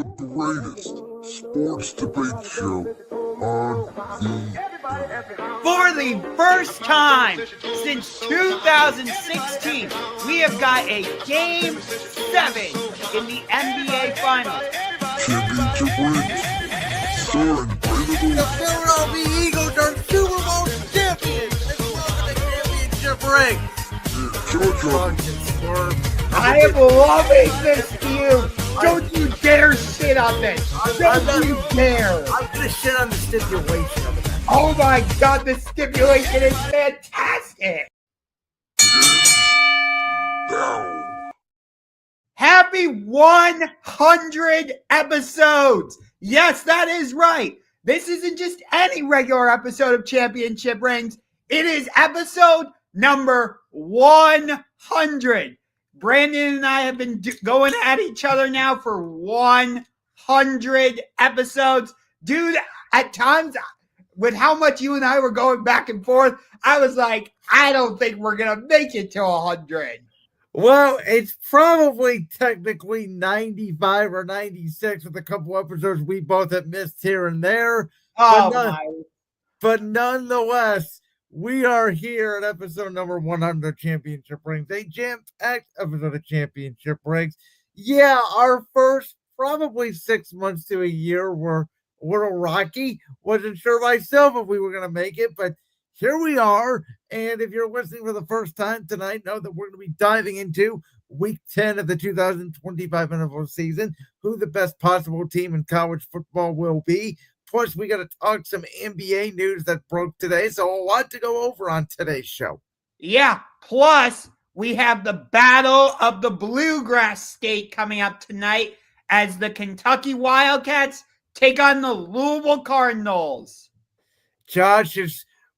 the greatest sports debate show on the For the first time since 2016, we have got a Game 7 in the NBA Finals. championship rings. Starring Brandon The Philadelphia Eagles are Super Bowl champions. Let's welcome the championship ring. I am loving this feud. Don't you dare shit on this. Don't you dare. I'm going to shit on the stipulation of it. Oh my god, the stipulation is fantastic. now. Happy 100 episodes. Yes, that is right. This isn't just any regular episode of Championship Rings. It is episode number 100. Brandon and I have been going at each other now for 100 episodes. Dude, at times, with how much you and I were going back and forth, I was like, I don't think we're going to make it to 100. Well, it's probably technically 95 or 96 with a couple episodes we both have missed here and there. But nonetheless, we are here at episode number 100 Championship Rings, a jam-packed episode of Championship Rings. Yeah, our first probably 6 months to a year were a little rocky. Wasn't sure myself if we were going to make it, but here we are. And if you're listening for the first time tonight, know that we're going to be diving into week 10 of the 2025 NFL season, who the best possible team in college football will be. Plus, we got to talk some NBA news that broke today, so a lot to go over on today's show. Yeah, plus we have the Battle of the Bluegrass State coming up tonight as the Kentucky Wildcats take on the Louisville Cardinals.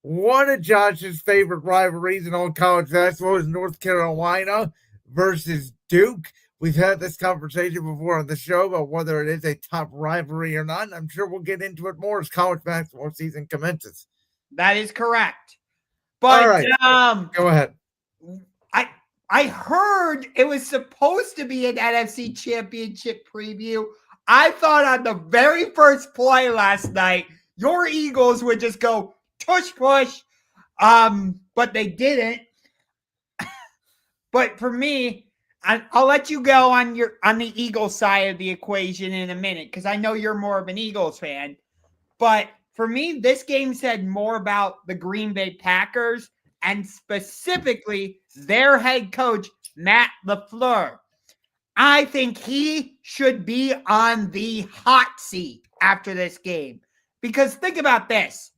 One of Josh's favorite rivalries in all college basketball is North Carolina versus Duke. We've had this conversation before on the show about whether it is a top rivalry or not. And I'm sure we'll get into it more as college basketball season commences. That is correct. But all right, go ahead. I heard it was supposed to be an NFC Championship preview. I thought on the very first play last night, your Eagles would just go tush push, but they didn't. But for me, I'll let you go on the Eagles side of the equation in a minute because I know you're more of an Eagles fan. But for me, this game said more about the Green Bay Packers and specifically their head coach, Matt LaFleur. I think he should be on the hot seat after this game because think about this.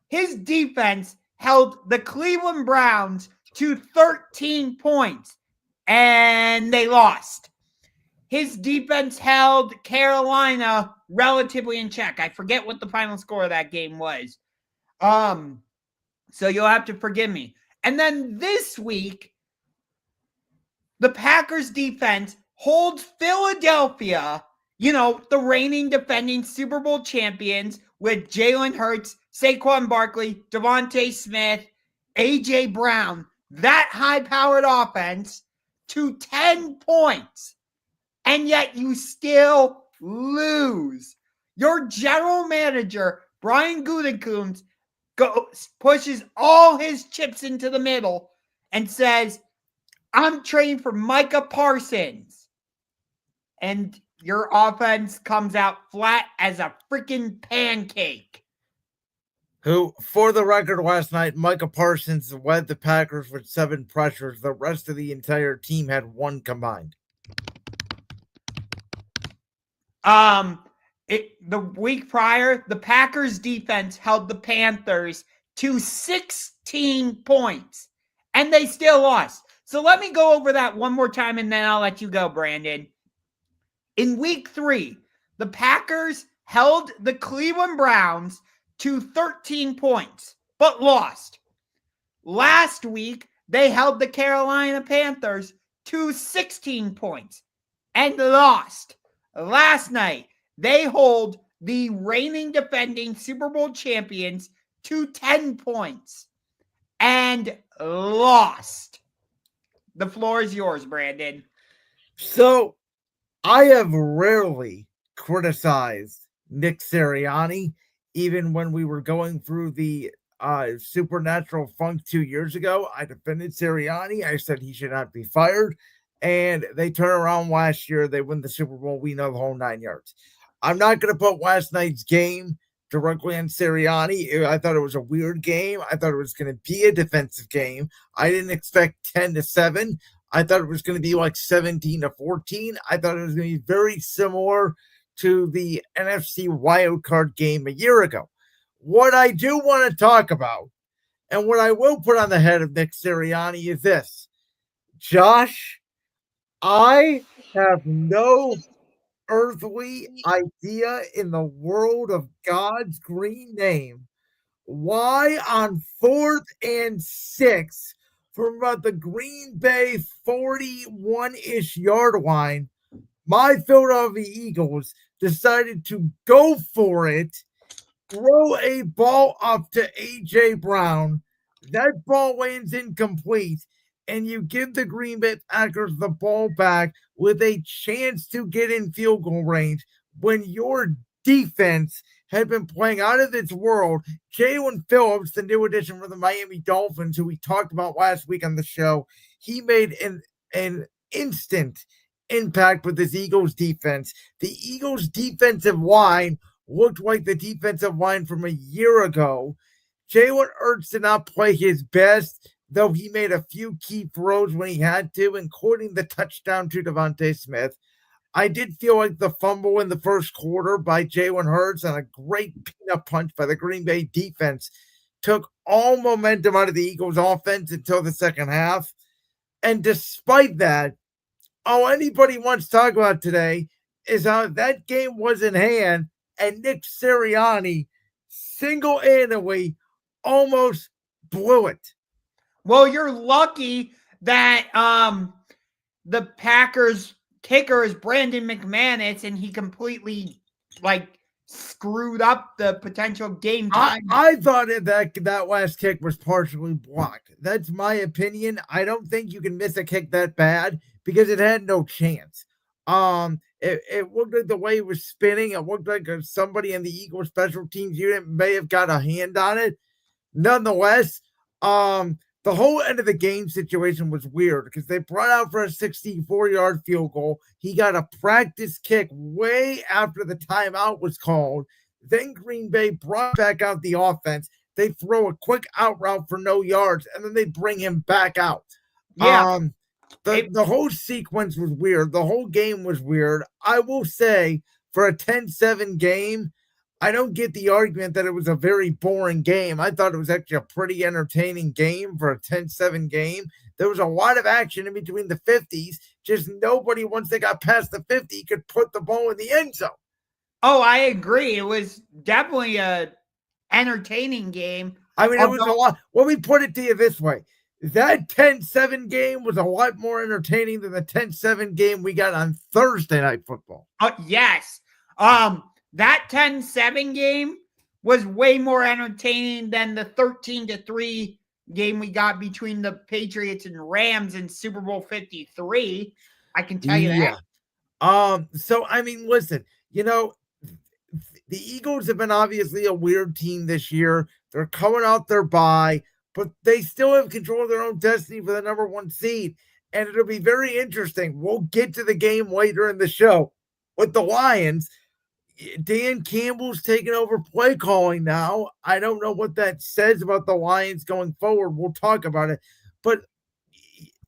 His defense held the Cleveland Browns to 13 points. And they lost. His defense held Carolina relatively in check. I forget what the final score of that game was. So you'll have to forgive me. And then this week, the Packers defense holds Philadelphia, the reigning defending Super Bowl champions with Jalen Hurts, Saquon Barkley, Devontae Smith, A.J. Brown, that high-powered offense, to 10 points, and yet you still lose. Your general manager, Brian Gutekunst, pushes all his chips into the middle and says, I'm trading for Micah Parsons. And your offense comes out flat as a freaking pancake. Who, for the record, last night, Micah Parsons led the Packers with 7 pressures. The rest of the entire team had 1 combined. The week prior, the Packers defense held the Panthers to 16 points, and they still lost. So let me go over that one more time, and then I'll let you go, Brandon. In week 3, the Packers held the Cleveland Browns to 13 points, but lost. Last week, they held the Carolina Panthers to 16 points and lost. Last night, they hold the reigning defending Super Bowl champions to 10 points and lost. The floor is yours, Brandon. So, I have rarely criticized Nick Sirianni, even when we were going through the supernatural funk 2 years ago. I defended Sirianni. I said he should not be fired. And they turn around last year. They win the Super Bowl. We know the whole 9 yards. I'm not going to put last night's game directly on Sirianni. I thought it was a weird game. I thought it was going to be a defensive game. I didn't expect 10-7. I thought it was going to be like 17-14. I thought it was going to be very similar to the NFC wildcard game a year ago. What I do want to talk about, and what I will put on the head of Nick Sirianni, is this. Josh, I have no earthly idea in the world of God's green name why on 4th and 6 from about the Green Bay 41-ish yard line, my Philadelphia Eagles decided to go for it, throw a ball up to A.J. Brown. That ball lands incomplete, and you give the Green Bay Packers the ball back with a chance to get in field goal range when your defense had been playing out of its world. Jalen Phillips, the new addition for the Miami Dolphins, who we talked about last week on the show, he made an instant impact with his Eagles defense. The Eagles defensive line looked like the defensive line from a year ago. Jalen Hurts did not play his best, though he made a few key throws when he had to, including the touchdown to Devontae Smith. I did feel like the fumble in the first quarter by Jalen Hurts and a great peanut punch by the Green Bay defense took all momentum out of the Eagles offense until the second half. And despite that, all anybody wants to talk about today is how that game was in hand and Nick Sirianni single-handedly almost blew it. Well, you're lucky that the Packers kicker is Brandon McManus, and he completely screwed up the potential game time. I thought that last kick was partially blocked. That's my opinion. I don't think you can miss a kick that bad because it had no chance. It looked like the way it was spinning. It looked like somebody in the Eagles special teams unit may have got a hand on it. Nonetheless, the whole end of the game situation was weird because they brought out for a 64-yard field goal. He got a practice kick way after the timeout was called. Then Green Bay brought back out the offense. They throw a quick out route for no yards, and then they bring him back out. Yeah. The whole sequence was weird. The whole game was weird. I will say, for a 10-7 game, I don't get the argument that it was a very boring game. I thought it was actually a pretty entertaining game for a 10-7 game. There was a lot of action in between the 50s. Just nobody, once they got past the 50, could put the ball in the end zone. Oh, I agree. It was definitely a entertaining game. I mean, it was a lot. Let me put it to you this way. That 10-7 game was a lot more entertaining than the 10-7 game we got on Thursday Night Football. Yes. That 10-7 game was way more entertaining than the 13-3 game we got between the Patriots and Rams in Super Bowl 53. I can tell you that. So, I mean, listen, the Eagles have been obviously a weird team this year. They're coming out their bye, but they still have control of their own destiny for the number 1 seed. And it'll be very interesting. We'll get to the game later in the show with the Lions. Dan Campbell's taking over play calling now. I don't know what that says about the Lions going forward. We'll talk about it. But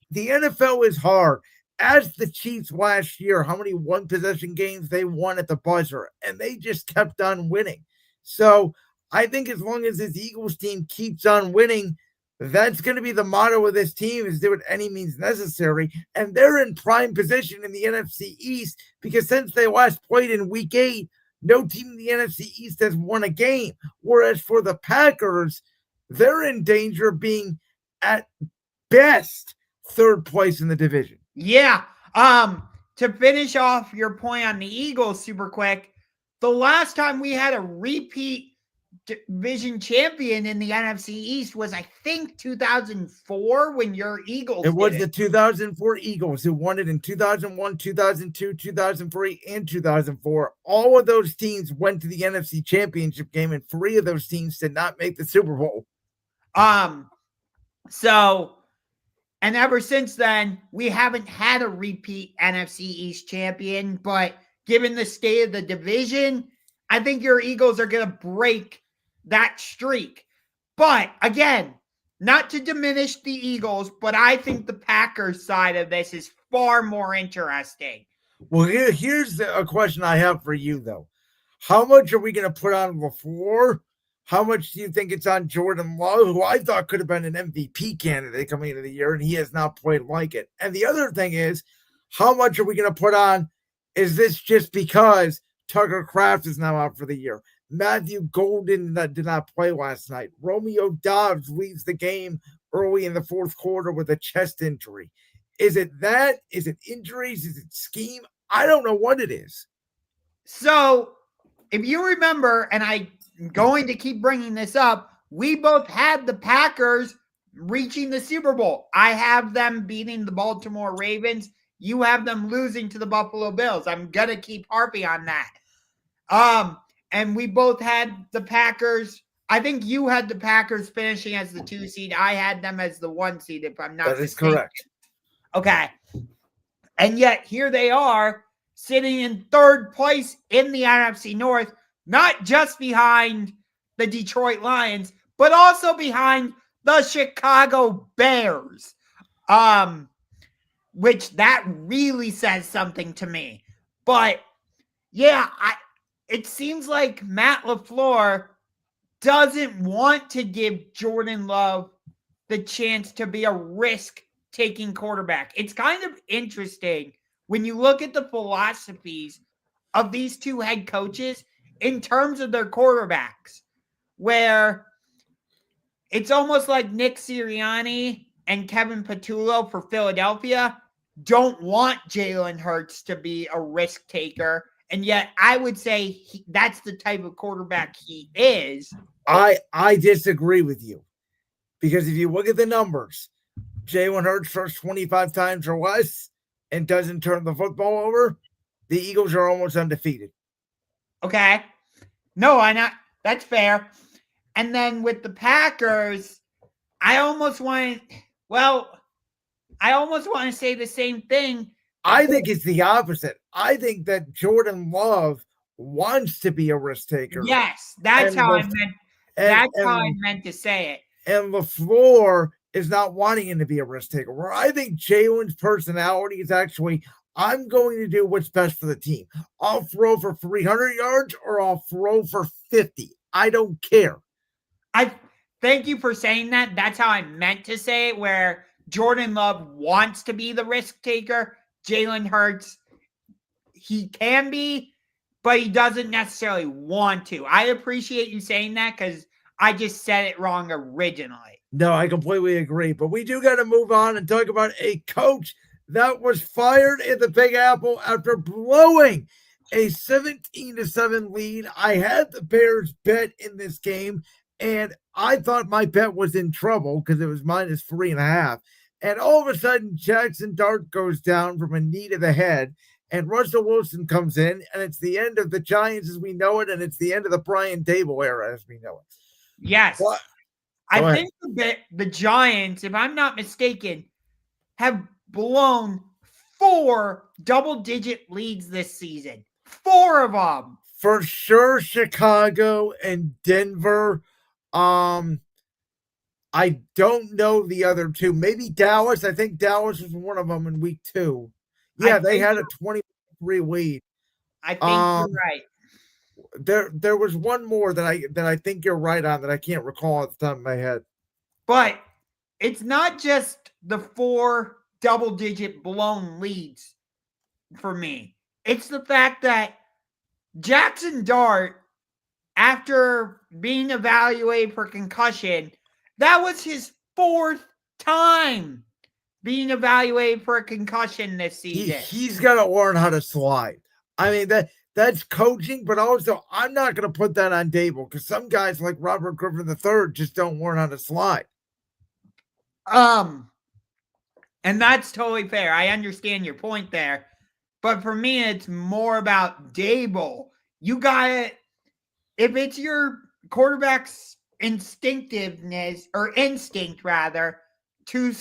the NFL is hard. As the Chiefs last year, how many one-possession games they won at the buzzer, and they just kept on winning. So I think as long as this Eagles team keeps on winning, that's going to be the motto of this team, is do it any means necessary. And they're in prime position in the NFC East because since they last played in Week 8, no team in the NFC East has won a game. Whereas for the Packers, they're in danger of being, at best, 3rd place in the division. Yeah. To finish off your point on the Eagles super quick, the last time we had a repeat division champion in the NFC East was, I think, 2004 when your Eagles It was did the 2004 Eagles who won it in 2001, 2002, 2003, and 2004. All of those teams went to the NFC Championship game, and 3 of those teams did not make the Super Bowl. So, and ever since then, we haven't had a repeat NFC East champion, but given the state of the division, I think your Eagles are going to break that streak. But again, not to diminish the Eagles, but I think the Packers side of this is far more interesting. Well, here's a question I have for you, though. How much are we going to put on LaFleur? How much do you think it's on Jordan Love, who I thought could have been an MVP candidate coming into the year, and he has not played like it? And the other thing is, how much are we going to put on? Is this just because Tucker Kraft is now out for the year? Matthew Golden did not play last night. Romeo Dobbs leaves the game early in the fourth quarter with a chest injury. Is it that? Is it injuries? Is it scheme? I don't know what it is. So, if you remember, and I'm going to keep bringing this up, we both had the Packers reaching the Super Bowl. I have them beating the Baltimore Ravens. You have them losing to the Buffalo Bills. I'm going to keep harping on that. And we both had the Packers. I think you had the Packers finishing as the 2 seed. I had them as the 1 seed, if I'm not mistaken. That is correct. Okay. And yet here they are sitting in third place in the NFC North, not just behind the Detroit Lions, but also behind the Chicago Bears. Which that really says something to me. But yeah, it seems like Matt LaFleur doesn't want to give Jordan Love the chance to be a risk-taking quarterback. It's kind of interesting when you look at the philosophies of these two head coaches in terms of their quarterbacks, where it's almost like Nick Sirianni and Kevin Patullo for Philadelphia don't want Jalen Hurts to be a risk taker. And yet I would say that's the type of quarterback he is. I disagree with you, because if you look at the numbers, Jalen Hurts throws 25 times or less and doesn't turn the football over, the Eagles are almost undefeated. Okay. No, I not. That's fair. And then with the Packers, I almost want to say the same thing. I think it's the opposite. I think that Jordan Love wants to be a risk taker. Yes, that's how I meant. That's how I meant to say it. And LaFleur is not wanting him to be a risk taker. Where I think Jalen's personality is actually, I'm going to do what's best for the team. I'll throw for 300 yards or I'll throw for 50. I don't care. I thank you for saying that. That's how I meant to say it, where Jordan Love wants to be the risk taker. Jalen Hurts, he can be, but he doesn't necessarily want to. I appreciate you saying that because I just said it wrong originally. No, I completely agree. But we do got to move on and talk about a coach that was fired in the Big Apple after blowing a 17-7 lead. I had the Bears bet in this game, and I thought my bet was in trouble because it was minus 3.5. And all of a sudden, Jackson Dart goes down from a knee to the head, and Russell Wilson comes in, and it's the end of the Giants as we know it, and it's the end of the Brian Daboll era as we know it. Yes. What? I think the Giants, if I'm not mistaken, have blown 4 double-digit leads this season. 4 of them. For sure, Chicago and Denver. I don't know the other two. Maybe Dallas. I think Dallas was one of them in week 2. Yeah, they had a 23 lead. I think you're right. There was one more that I think you're right on that I can't recall at the top of my head. But it's not just the 4 double-digit blown leads for me. It's the fact that Jackson Dart, after being evaluated for concussion, that was his 4th time being evaluated for a concussion this season. He's got to learn how to slide. I mean, that's coaching, but also I'm not going to put that on Daboll because some guys like Robert Griffin III just don't learn how to slide. And that's totally fair. I understand your point there. But for me, it's more about Daboll. You got it. If it's your quarterback's instinctiveness or instinct rather to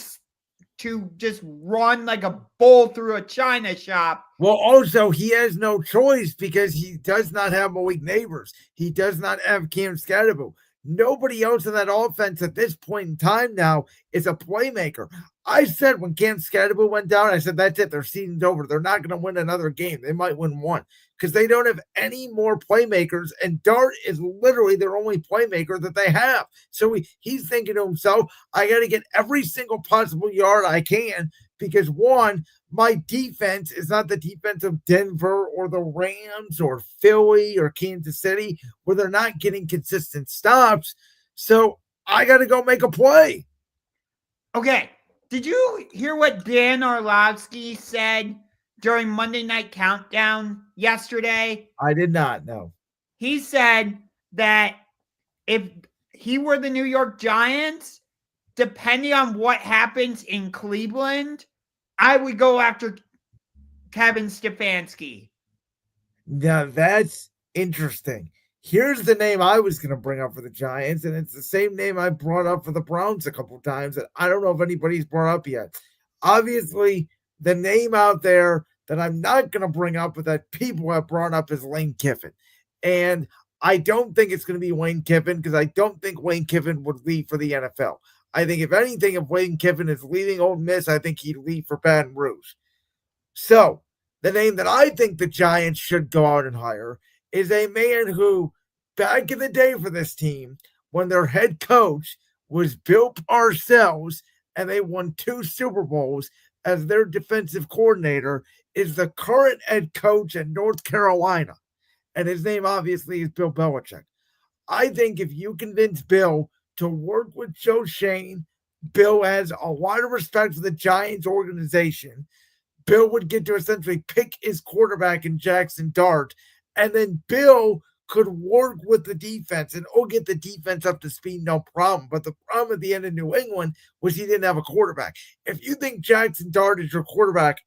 just run like a bull through a china shop. Well, also he has no choice because he does not have Malik Neighbors. He does not have Cam Scatterbo. Nobody else in that offense at this point in time now is a playmaker. I said when Cam Scatterbo went down, I said, that's it. Their season's over. They're not going to win another game. They might win one because they don't have any more playmakers. And Dart is literally their only playmaker that they have. So he's thinking to himself, I got to get every single possible yard I can because one, my defense is not the defense of Denver or the Rams or Philly or Kansas City where they're not getting consistent stops. So I got to go make a play. Okay. Did you hear what Dan Orlovsky said during Monday Night Countdown yesterday? I did not know. He said that if he were the New York Giants, depending on what happens in Cleveland, I would go after Kevin Stefanski. Now that's interesting. Here's the name I was going to bring up for the Giants, and it's the same name I brought up for the Browns a couple times that I don't know if anybody's brought up yet. Obviously, the name out there that I'm not going to bring up, but that people have brought up is Lane Kiffin. And I don't think it's going to be Lane Kiffin because I don't think Lane Kiffin would leave for the NFL. I think if anything, if Lane Kiffin is leaving Ole Miss, I think he'd leave for Baton Rouge. So the name that I think the Giants should go out and hire is a man who, back in the day for this team, when their head coach was Bill Parcells and they won 2 Super Bowls as their defensive coordinator, is the current head coach at North Carolina. And his name obviously is Bill Belichick. I think if you convince Bill to work with Joe Shane, Bill has a lot of respect for the Giants organization. Bill would get to essentially pick his quarterback in Jackson Dart, and then Bill could work with the defense and get the defense up to speed, no problem. But the problem at the end of New England was he didn't have a quarterback. If you think Jackson Dart is your quarterback,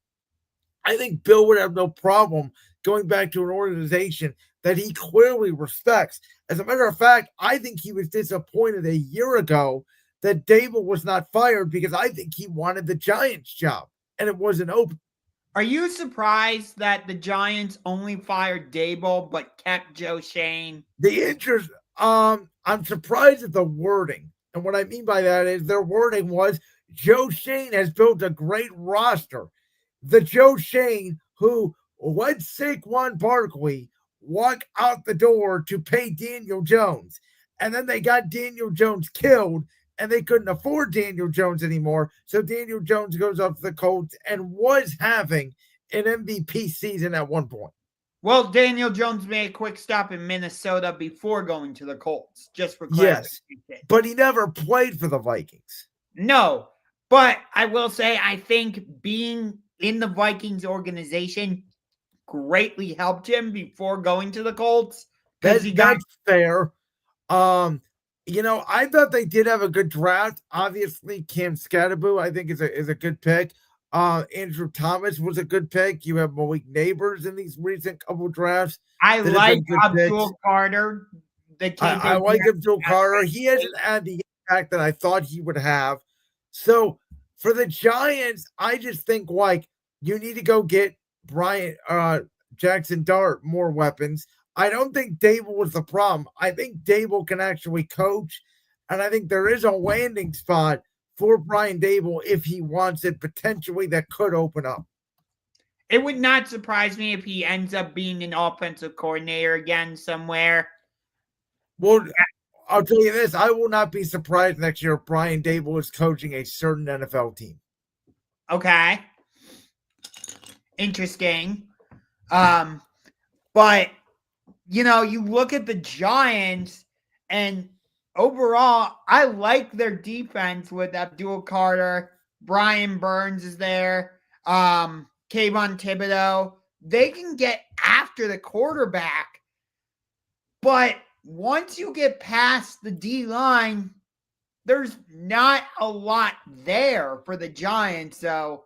I think Bill would have no problem going back to an organization that he clearly respects. As a matter of fact, I think he was disappointed a year ago that Daboll was not fired because I think he wanted the Giants job and it wasn't open. Are you surprised that the Giants only fired Daboll but kept Joe Shane? The interest, I'm surprised at the wording. And what I mean by that is their wording was Joe Shane has built a great roster. The Joe Shane who let Saquon Barkley walk out the door to pay Daniel Jones. And then they got Daniel Jones killed and they couldn't afford Daniel Jones anymore. So Daniel Jones goes up to the Colts and was having an MVP season at one point. Well, Daniel Jones made a quick stop in Minnesota before going to the Colts, just for clarification. Yes, but he never played for the Vikings. No, but I will say I think being in the Vikings organization greatly helped him before going to the Colts. That's fair. I thought they did have a good draft. Obviously, Cam Scatterbo, I think, is a good pick. Andrew Thomas was a good pick. You have Malik Neighbors in these recent couple drafts. I like Abdul Carter. I like Abdul Carter. He hasn't had the impact that I thought he would have. So for the Giants, I just think you need to go get Jackson Dart more weapons. I don't think Daboll was the problem. I think Daboll can actually coach, and I think there is a landing spot for Brian Daboll if he wants it potentially that could open up. It would not surprise me if he ends up being an offensive coordinator again somewhere. Well, I'll tell you this. I will not be surprised next year if Brian Daboll is coaching a certain NFL team. Okay. Interesting. But, you look at the Giants and overall, I like their defense with Abdul Carter. Brian Burns is there. Kayvon Thibodeau. they can get after the quarterback. But once you get past the D-line, there's not a lot there for the Giants. So,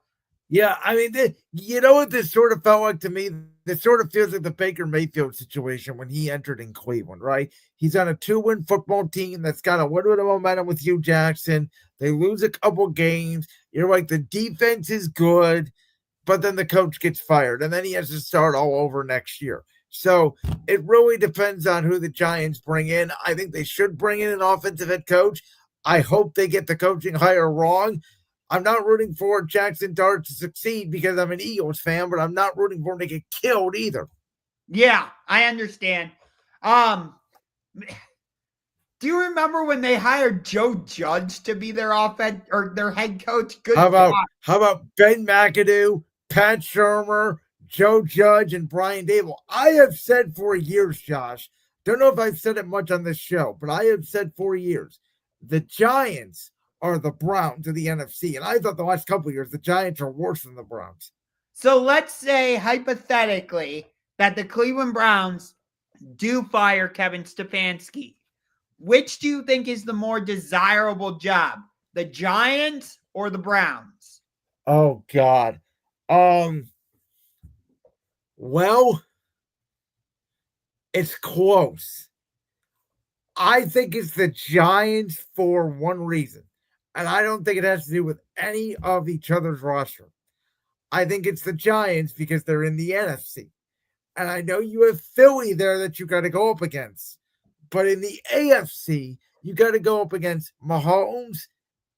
yeah, I mean, you know what this sort of felt like to me? This sort of feels like the Baker Mayfield situation when he entered in Cleveland, right? He's on a 2-win football team that's got a little bit of momentum with Hugh Jackson. They lose a couple games. You're like, the defense is good, but then the coach gets fired, and then he has to start all over next year. So it really depends on who the Giants bring in. I think they should bring in an offensive head coach. I hope they get the coaching hire wrong. I'm not rooting for Jackson Dart to succeed because I'm an Eagles fan, but I'm not rooting for him to get killed either. Yeah, I understand. Do you remember when they hired Joe Judge to be their offense or their head coach? Good. How about Ben McAdoo, Pat Shermer, Joe Judge, and Brian Daboll? I have said for years, Josh, don't know if I've said it much on this show, but I have said for years, the Giants are the Browns of the NFC. And I thought the last couple of years, the Giants are worse than the Browns. So let's say, hypothetically, that the Cleveland Browns do fire Kevin Stefanski. Which do you think is the more desirable job? The Giants or the Browns? Oh, God. Well, it's close. I think it's the Giants for one reason. And I don't think it has to do with any of each other's roster. I think it's the Giants because they're in the NFC. And I know you have Philly there that you got to go up against. But in the AFC, you got to go up against Mahomes,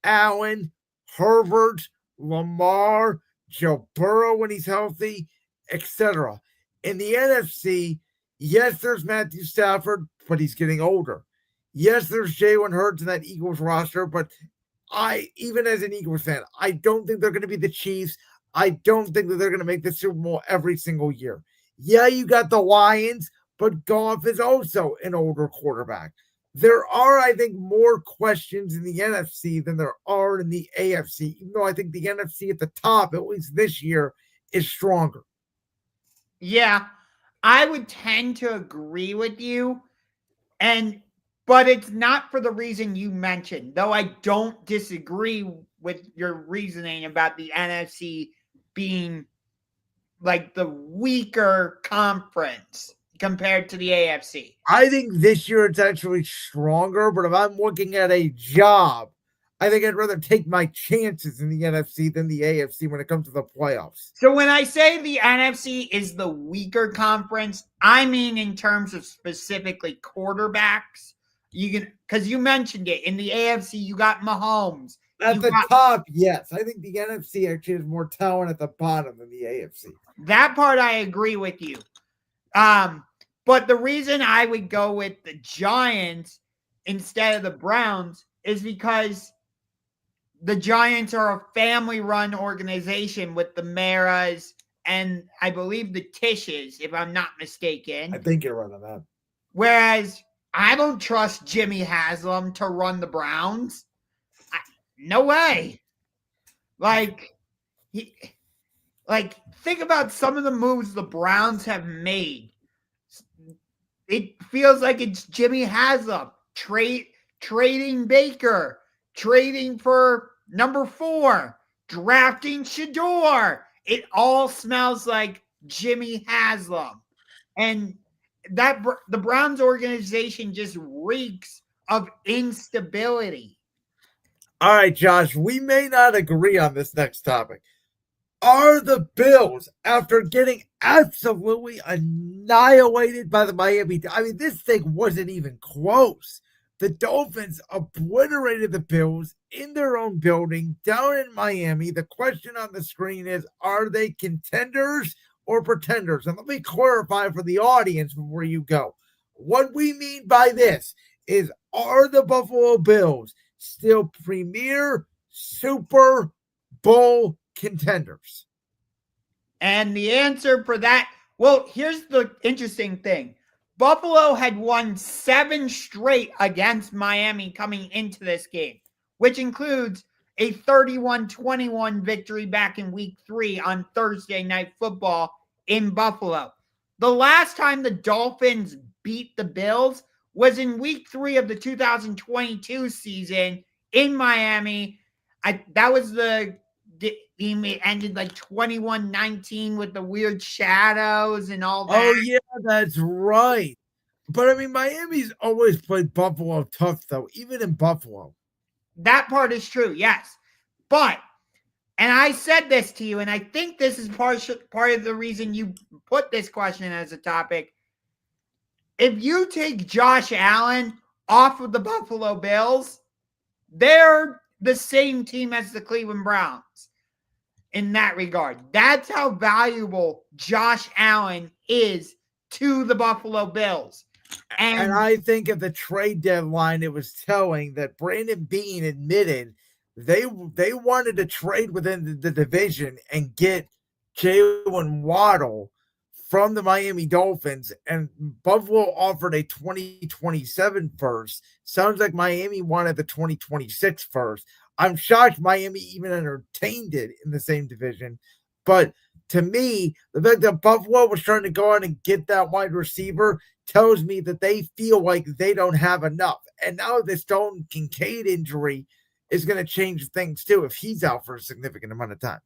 Allen, Herbert, Lamar, Joe Burrow when he's healthy, etc. In the NFC, yes, there's Matthew Stafford, but he's getting older. Yes, there's Jalen Hurts in that Eagles roster, but even as an Eagles fan, I don't think they're going to be the Chiefs. I don't think that they're going to make the Super Bowl every single year. Yeah, you got the Lions, but Goff is also an older quarterback. There are, I think, more questions in the NFC than there are in the AFC, even though I think the NFC at the top, at least this year, is stronger. Yeah, I would tend to agree with you. But it's not for the reason you mentioned, though I don't disagree with your reasoning about the NFC being like the weaker conference compared to the AFC. I think this year it's actually stronger, but if I'm looking at a job, I think I'd rather take my chances in the NFC than the AFC when it comes to the playoffs. So when I say the NFC is the weaker conference, I mean in terms of specifically quarterbacks. Because you mentioned it, in the AFC, you got Mahomes. At the top, yes. I think the NFC actually has more talent at the bottom than the AFC. That part I agree with you. But the reason I would go with the Giants instead of the Browns is because the Giants are a family-run organization with the Maras and I believe the Tishes, if I'm not mistaken. I think you're right on that. Whereas I don't trust Jimmy Haslam to run the Browns. No way. Think about some of the moves the Browns have made. It feels like it's Jimmy Haslam trading Baker, trading for number 4, drafting Shador. It all smells like Jimmy Haslam. And that the Browns organization just reeks of instability. All right, Josh, we may not agree on this next topic. Are the Bills, after getting absolutely annihilated by the Miami, I mean, this thing wasn't even close. The Dolphins obliterated the Bills in their own building down in Miami. The question on the screen is, are they contenders or pretenders? And let me clarify for the audience before you go. What we mean by this is, are the Buffalo Bills still premier Super Bowl contenders? And the answer for that, well, here's the interesting thing. Buffalo had won 7 straight against Miami coming into this game, which includes a 31-21 victory back in week 3 on Thursday Night Football in Buffalo. The last time the Dolphins beat the Bills was in week 3 of the 2022 season in Miami. That was the game. It ended like 21-19 with the weird shadows and all that. Oh, yeah, that's right. But, I mean, Miami's always played Buffalo tough, though, even in Buffalo. That part is true, yes. But, and I said this to you, and I think this is part of the reason you put this question as a topic. If you take Josh Allen off of the Buffalo Bills, they're the same team as the Cleveland Browns in that regard. That's how valuable Josh Allen is to the Buffalo Bills. And I think at the trade deadline, it was telling that Brandon Beane admitted they wanted to trade within the division and get Jalen Waddle from the Miami Dolphins, and Buffalo offered a 2027 first. Sounds like Miami wanted the 2026 first. I'm shocked Miami even entertained it in the same division. But to me, the fact that Buffalo was trying to go out and get that wide receiver tells me that they feel like they don't have enough. And now this Dalton Kincaid injury is going to change things too if he's out for a significant amount of time.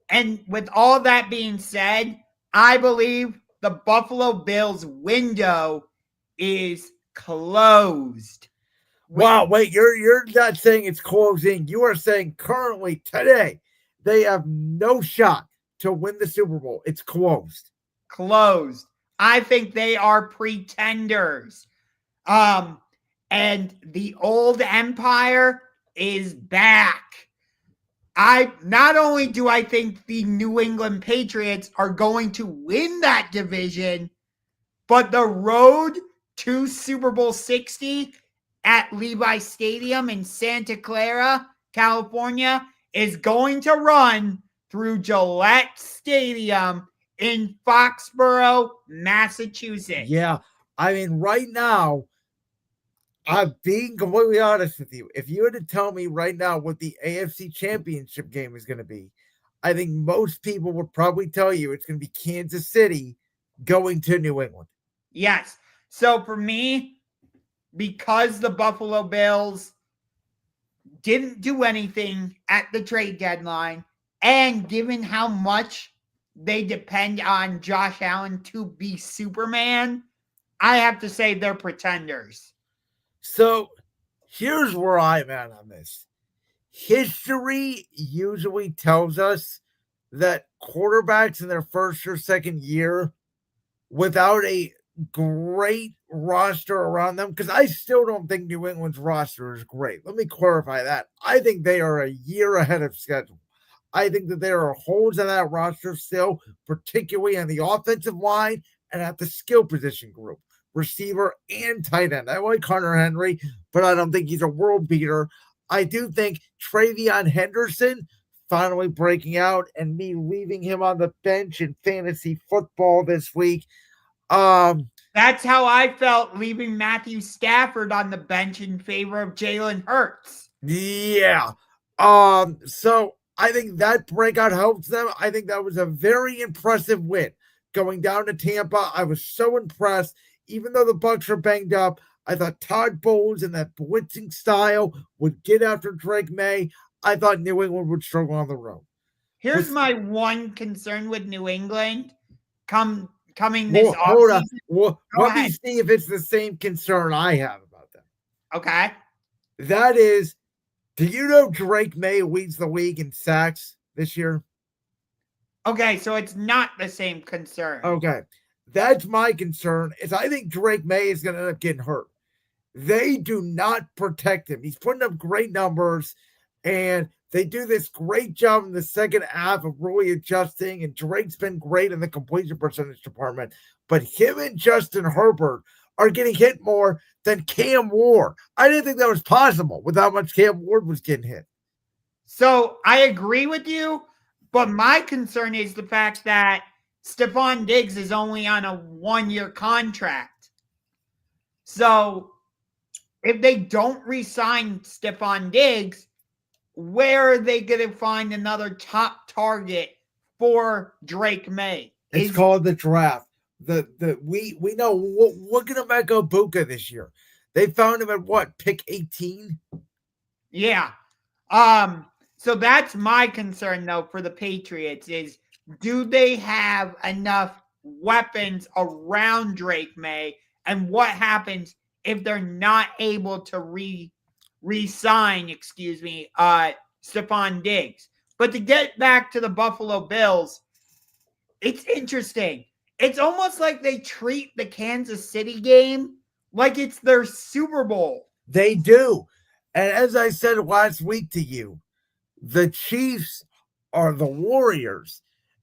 And with all that being said, I believe the Buffalo Bills window is closed. Wow, wait, you're not saying it's closing. You are saying currently today they have no shot to win the Super Bowl. It's closed. Closed. I think they are pretenders. And the old empire is back. Not only do I think the New England Patriots are going to win that division, but the road to Super Bowl 60 at Levi Stadium in Santa Clara, California, is going to run through Gillette Stadium in Foxborough, Massachusetts. Yeah, I mean, right now, I'm being completely honest with you. If you were to tell me right now what the AFC Championship game is going to be, I think most people would probably tell you it's going to be Kansas City going to New England. Yes. So for me, because the Buffalo Bills didn't do anything at the trade deadline, and given how much they depend on Josh Allen to be Superman, I have to say they're pretenders. So here's where I'm at on this. History usually tells us that quarterbacks in their first or second year without a great roster around them, because I still don't think New England's roster is great. Let me clarify that. I think they are a year ahead of schedule. I think that there are holes in that roster still, particularly on the offensive line and at the skill position group. Receiver and tight end. I like Hunter Henry, but I don't think he's a world beater. I do think Travion Henderson finally breaking out and me leaving him on the bench in fantasy football this week. That's how I felt leaving Matthew Stafford on the bench in favor of Jalen Hurts. Yeah. So I think that breakout helps them. I think that was a very impressive win. Going down to Tampa, I was so impressed. Even though the Bucs are banged up, I thought Todd Bowles and that blitzing style would get after Drake May. I thought New England would struggle on the road. Here's my one concern with New England coming this hold on. offseason. Let me see if it's the same concern I have about them. Okay. That is, do you know Drake May leads the league in sacks this year? Okay, so it's not the same concern. Okay. That's my concern, is I think Drake May is going to end up getting hurt. They do not protect him. He's putting up great numbers, and they do this great job in the second half of really adjusting, and Drake's been great in the completion percentage department. But him and Justin Herbert are getting hit more than Cam Ward. I didn't think that was possible with how much Cam Ward was getting hit. So I agree with you, but my concern is the fact that Stephon Diggs is only on a 1-year contract. So if they don't re-sign Stephon Diggs, where are they going to find another top target for Drake May? It's called the draft. We know we're gonna make Buka this year. They found him at what, pick 18? Yeah. So that's my concern though for the Patriots is, do they have enough weapons around Drake May, and what happens if they're not able to re-sign, Stephon Diggs? But to get back to the Buffalo Bills, it's interesting. It's almost like they treat the Kansas City game like it's their Super Bowl. They do. And as I said last week to you, the Chiefs are the Warriors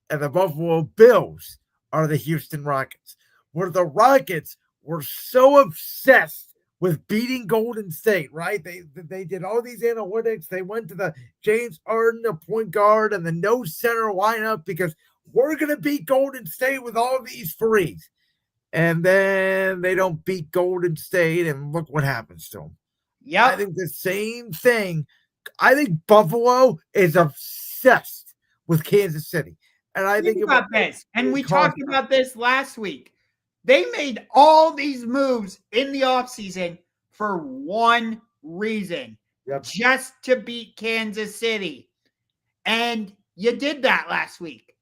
and the Buffalo Bills are the Houston Rockets. Where the Rockets were so obsessed with beating Golden State, right? They did all these analytics. They went to the James Harden, the point guard, and the no center lineup because we're going to beat Golden State with all these threes. And then they don't beat Golden State, and look what happens to them. Yeah, I think the same thing. I think Buffalo is obsessed with Kansas City. And I think about this, and we talked about this last week. They made all these moves in the offseason for one reason, just to beat Kansas City. And you did that last week.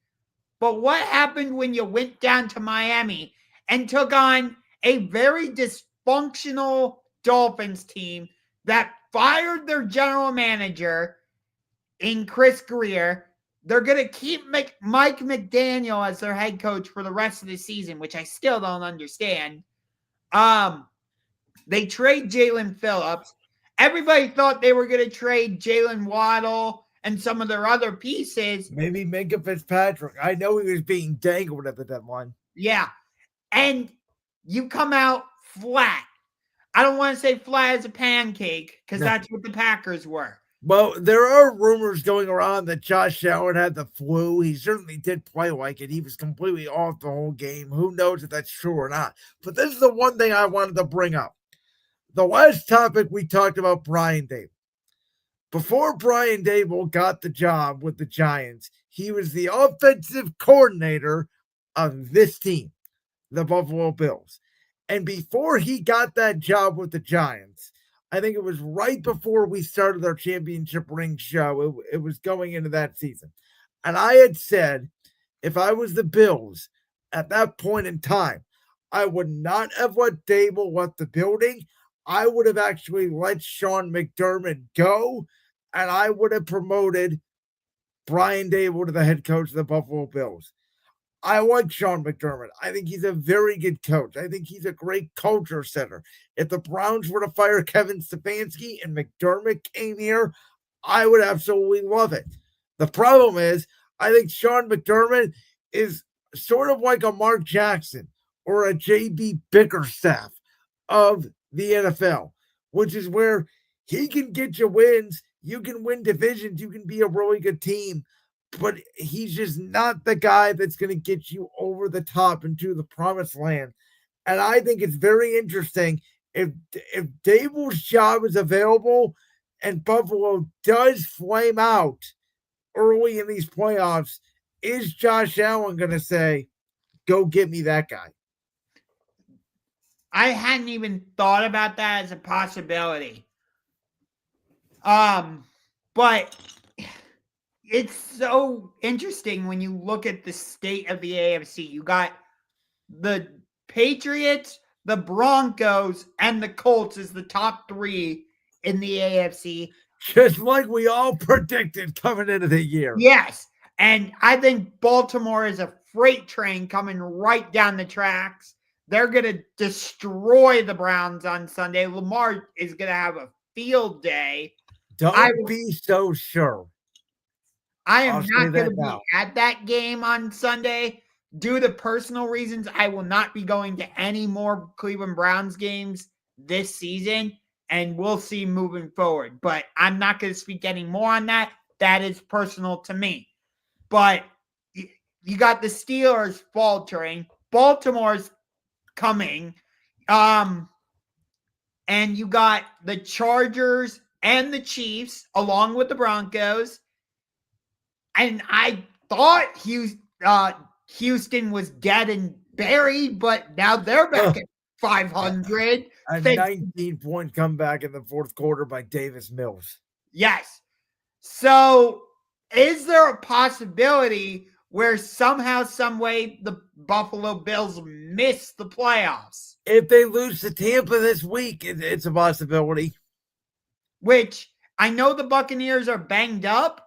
But what happened when you went down to Miami and took on a very dysfunctional Dolphins team that fired their general manager in Chris Greer? They're going to keep Mike McDaniel as their head coach for the rest of the season, which I still don't understand. They trade Jalen Phillips. Everybody thought they were going to trade Jalen Waddle and some of their other pieces. Maybe Minka Fitzpatrick. I know he was being dangled at the deadline. Yeah. And you come out flat. I don't want to say flat as a pancake because that's what the Packers were. Well, there are rumors going around that Josh Allen had the flu. He certainly did play like it. He was completely off the whole game. Who knows if that's true or not? But this is the one thing I wanted to bring up. The last topic we talked about Brian Daboll. Before Brian Daboll got the job with the Giants, he was the offensive coordinator of this team, the Buffalo Bills. And before he got that job with the Giants, I think it was right before we started our championship ring show. It was going into that season. And I had said, if I was the Bills at that point in time, I would not have let Daboll left the building. I would have actually let Sean McDermott go, and I would have promoted Brian Daboll to the head coach of the Buffalo Bills. I like Sean McDermott. I think he's a very good coach. I think he's a great culture setter. If the Browns were to fire Kevin Stefanski and McDermott came here, I would absolutely love it. The problem is, I think Sean McDermott is sort of like a Mark Jackson or a J.B. Bickerstaff of the NFL, which is where he can get you wins. You can win divisions. You can be a really good team. But he's just not the guy that's going to get you over the top into the promised land. And I think it's very interesting if Daboll's job is available and Buffalo does flame out early in these playoffs, is Josh Allen going to say, go get me that guy? I hadn't even thought about that as a possibility. But it's so interesting when you look at the state of the AFC. You got the Patriots, the Broncos, and the Colts as the top three in the AFC. Just like we all predicted coming into the year. Yes. And I think Baltimore is a freight train coming right down the tracks. They're going to destroy the Browns on Sunday. Lamar is going to have a field day. Don't be so sure. I am not going to be at that game on Sunday. Due to personal reasons, I will not be going to any more Cleveland Browns games this season, and we'll see moving forward. But I'm not going to speak any more on that. That is personal to me. But you got the Steelers faltering. Baltimore's coming. And you got the Chargers and the Chiefs along with the Broncos. And I thought Houston was dead and buried, but now they're back at 500. A 19-point comeback in the fourth quarter by Davis Mills. Yes. So is there a possibility where somehow, some way, the Buffalo Bills miss the playoffs? If they lose to Tampa this week, it's a possibility. Which I know the Buccaneers are banged up,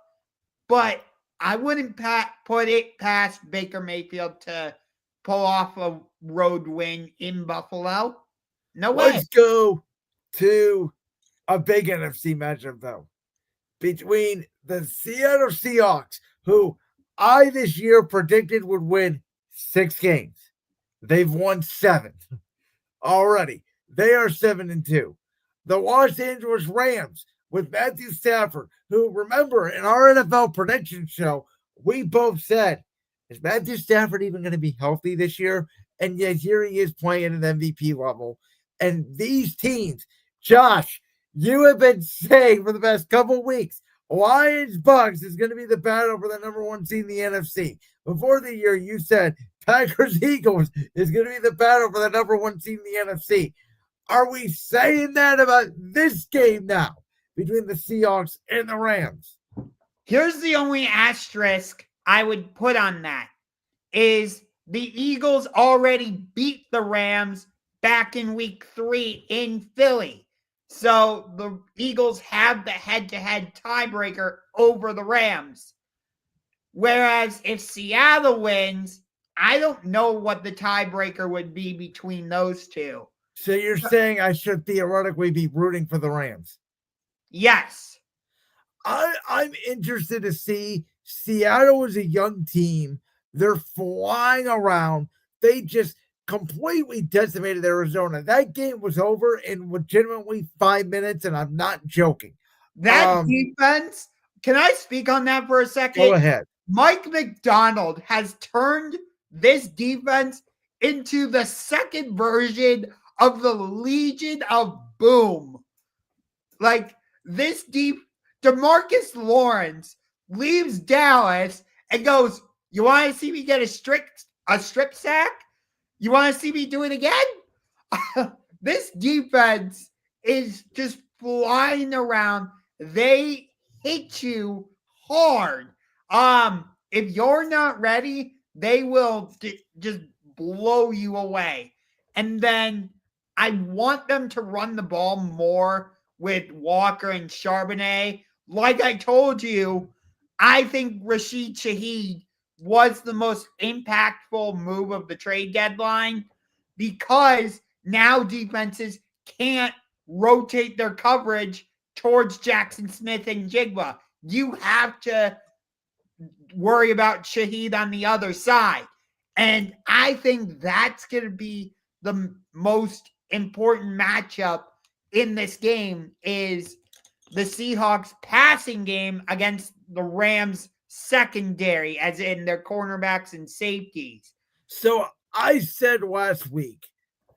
but I wouldn't put it past Baker Mayfield to pull off a road win in Buffalo. No way. Let's go to a big NFC matchup, though, between the Seattle Seahawks, who I this year predicted would win 6 games. They've won 7 already. They are 7-2. The Los Angeles Rams with Matthew Stafford, who, remember, in our NFL prediction show, we both said, is Matthew Stafford even going to be healthy this year? And yet here he is playing at an MVP level. And these teams, Josh, you have been saying for the past couple of weeks, Lions-Bucks is going to be the battle for the number 1 seed in the NFC. Before the year, you said Packers-Eagles is going to be the battle for the number 1 seed in the NFC. Are we saying that about this game now between the Seahawks and the Rams? Here's the only asterisk I would put on that is the Eagles already beat the Rams back in week 3 in Philly. So the Eagles have the head-to-head tiebreaker over the Rams. Whereas if Seattle wins, I don't know what the tiebreaker would be between those two. So you're saying I should theoretically be rooting for the Rams? Yes. I'm interested to see. Seattle is a young team. They're flying around. They just completely decimated Arizona. That game was over in legitimately 5 minutes, and I'm not joking. That defense, can I speak on that for a second? Go ahead. Mike McDonald has turned this defense into the second version of the Legion of Boom. Like, this DeMarcus Lawrence leaves Dallas and goes, you want to see me get a strip sack? You want to see me do it again? This defense is just flying around. They hit you hard. If you're not ready, they will just blow you away. And then I want them to run the ball more with Walker and Charbonnet. Like I told you, I think Rashid Shaheed was the most impactful move of the trade deadline because now defenses can't rotate their coverage towards Jackson Smith and Jigba. You have to worry about Shaheed on the other side. And I think that's going to be the most important matchup in this game is the Seahawks passing game against the Rams secondary, as in their cornerbacks and safeties. So I said last week,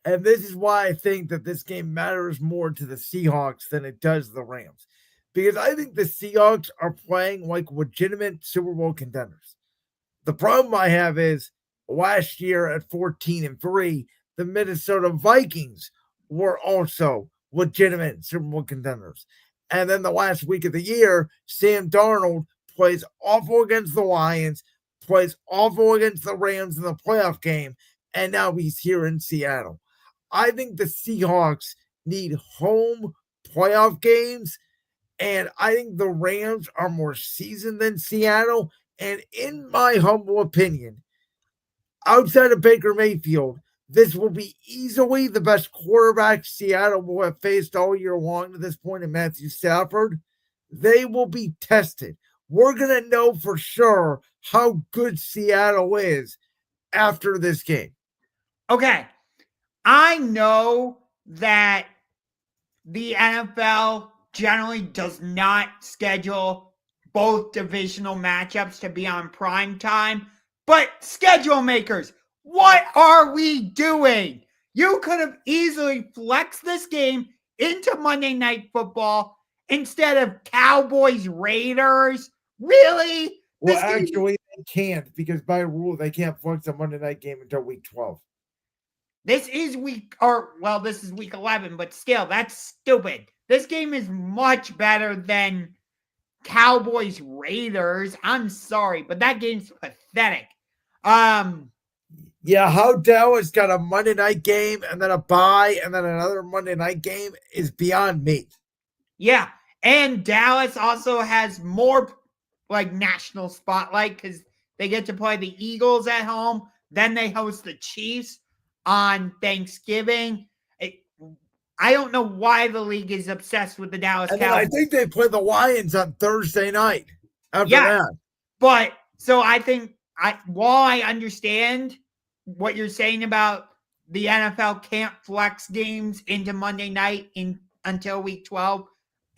and this is why I think that this game matters more to the Seahawks than it does the Rams, because I think the Seahawks are playing like legitimate Super Bowl contenders. The problem I have is last year at 14-3, the Minnesota Vikings were also legitimate Super Bowl contenders. And then the last week of the year, Sam Darnold plays awful against the Lions, plays awful against the Rams in the playoff game, and now he's here in Seattle. I think the Seahawks need home playoff games, and I think the Rams are more seasoned than Seattle. And in my humble opinion, outside of Baker Mayfield, this will be easily the best quarterback Seattle will have faced all year long to this point in Matthew Stafford. They will be tested. We're going to know for sure how good Seattle is after this game. Okay. I know that the NFL generally does not schedule both divisional matchups to be on prime time, but schedule makers, what are we doing? You could have easily flexed this game into Monday Night Football instead of Cowboys Raiders. Really? Well, actually, they can't, because by rule they can't flex a Monday night game until week 12. This is week 11, but still, that's stupid. This game is much better than Cowboys Raiders. I'm sorry, but that game's pathetic. Yeah, how Dallas got a Monday night game and then a bye and then another Monday night game is beyond me. Yeah, and Dallas also has more like national spotlight because they get to play the Eagles at home. Then they host the Chiefs on Thanksgiving. I don't know why the league is obsessed with the Dallas Cowboys. I think they play the Lions on Thursday night after that. But so I think while I understand what you're saying about the NFL can't flex games into Monday night until week 12,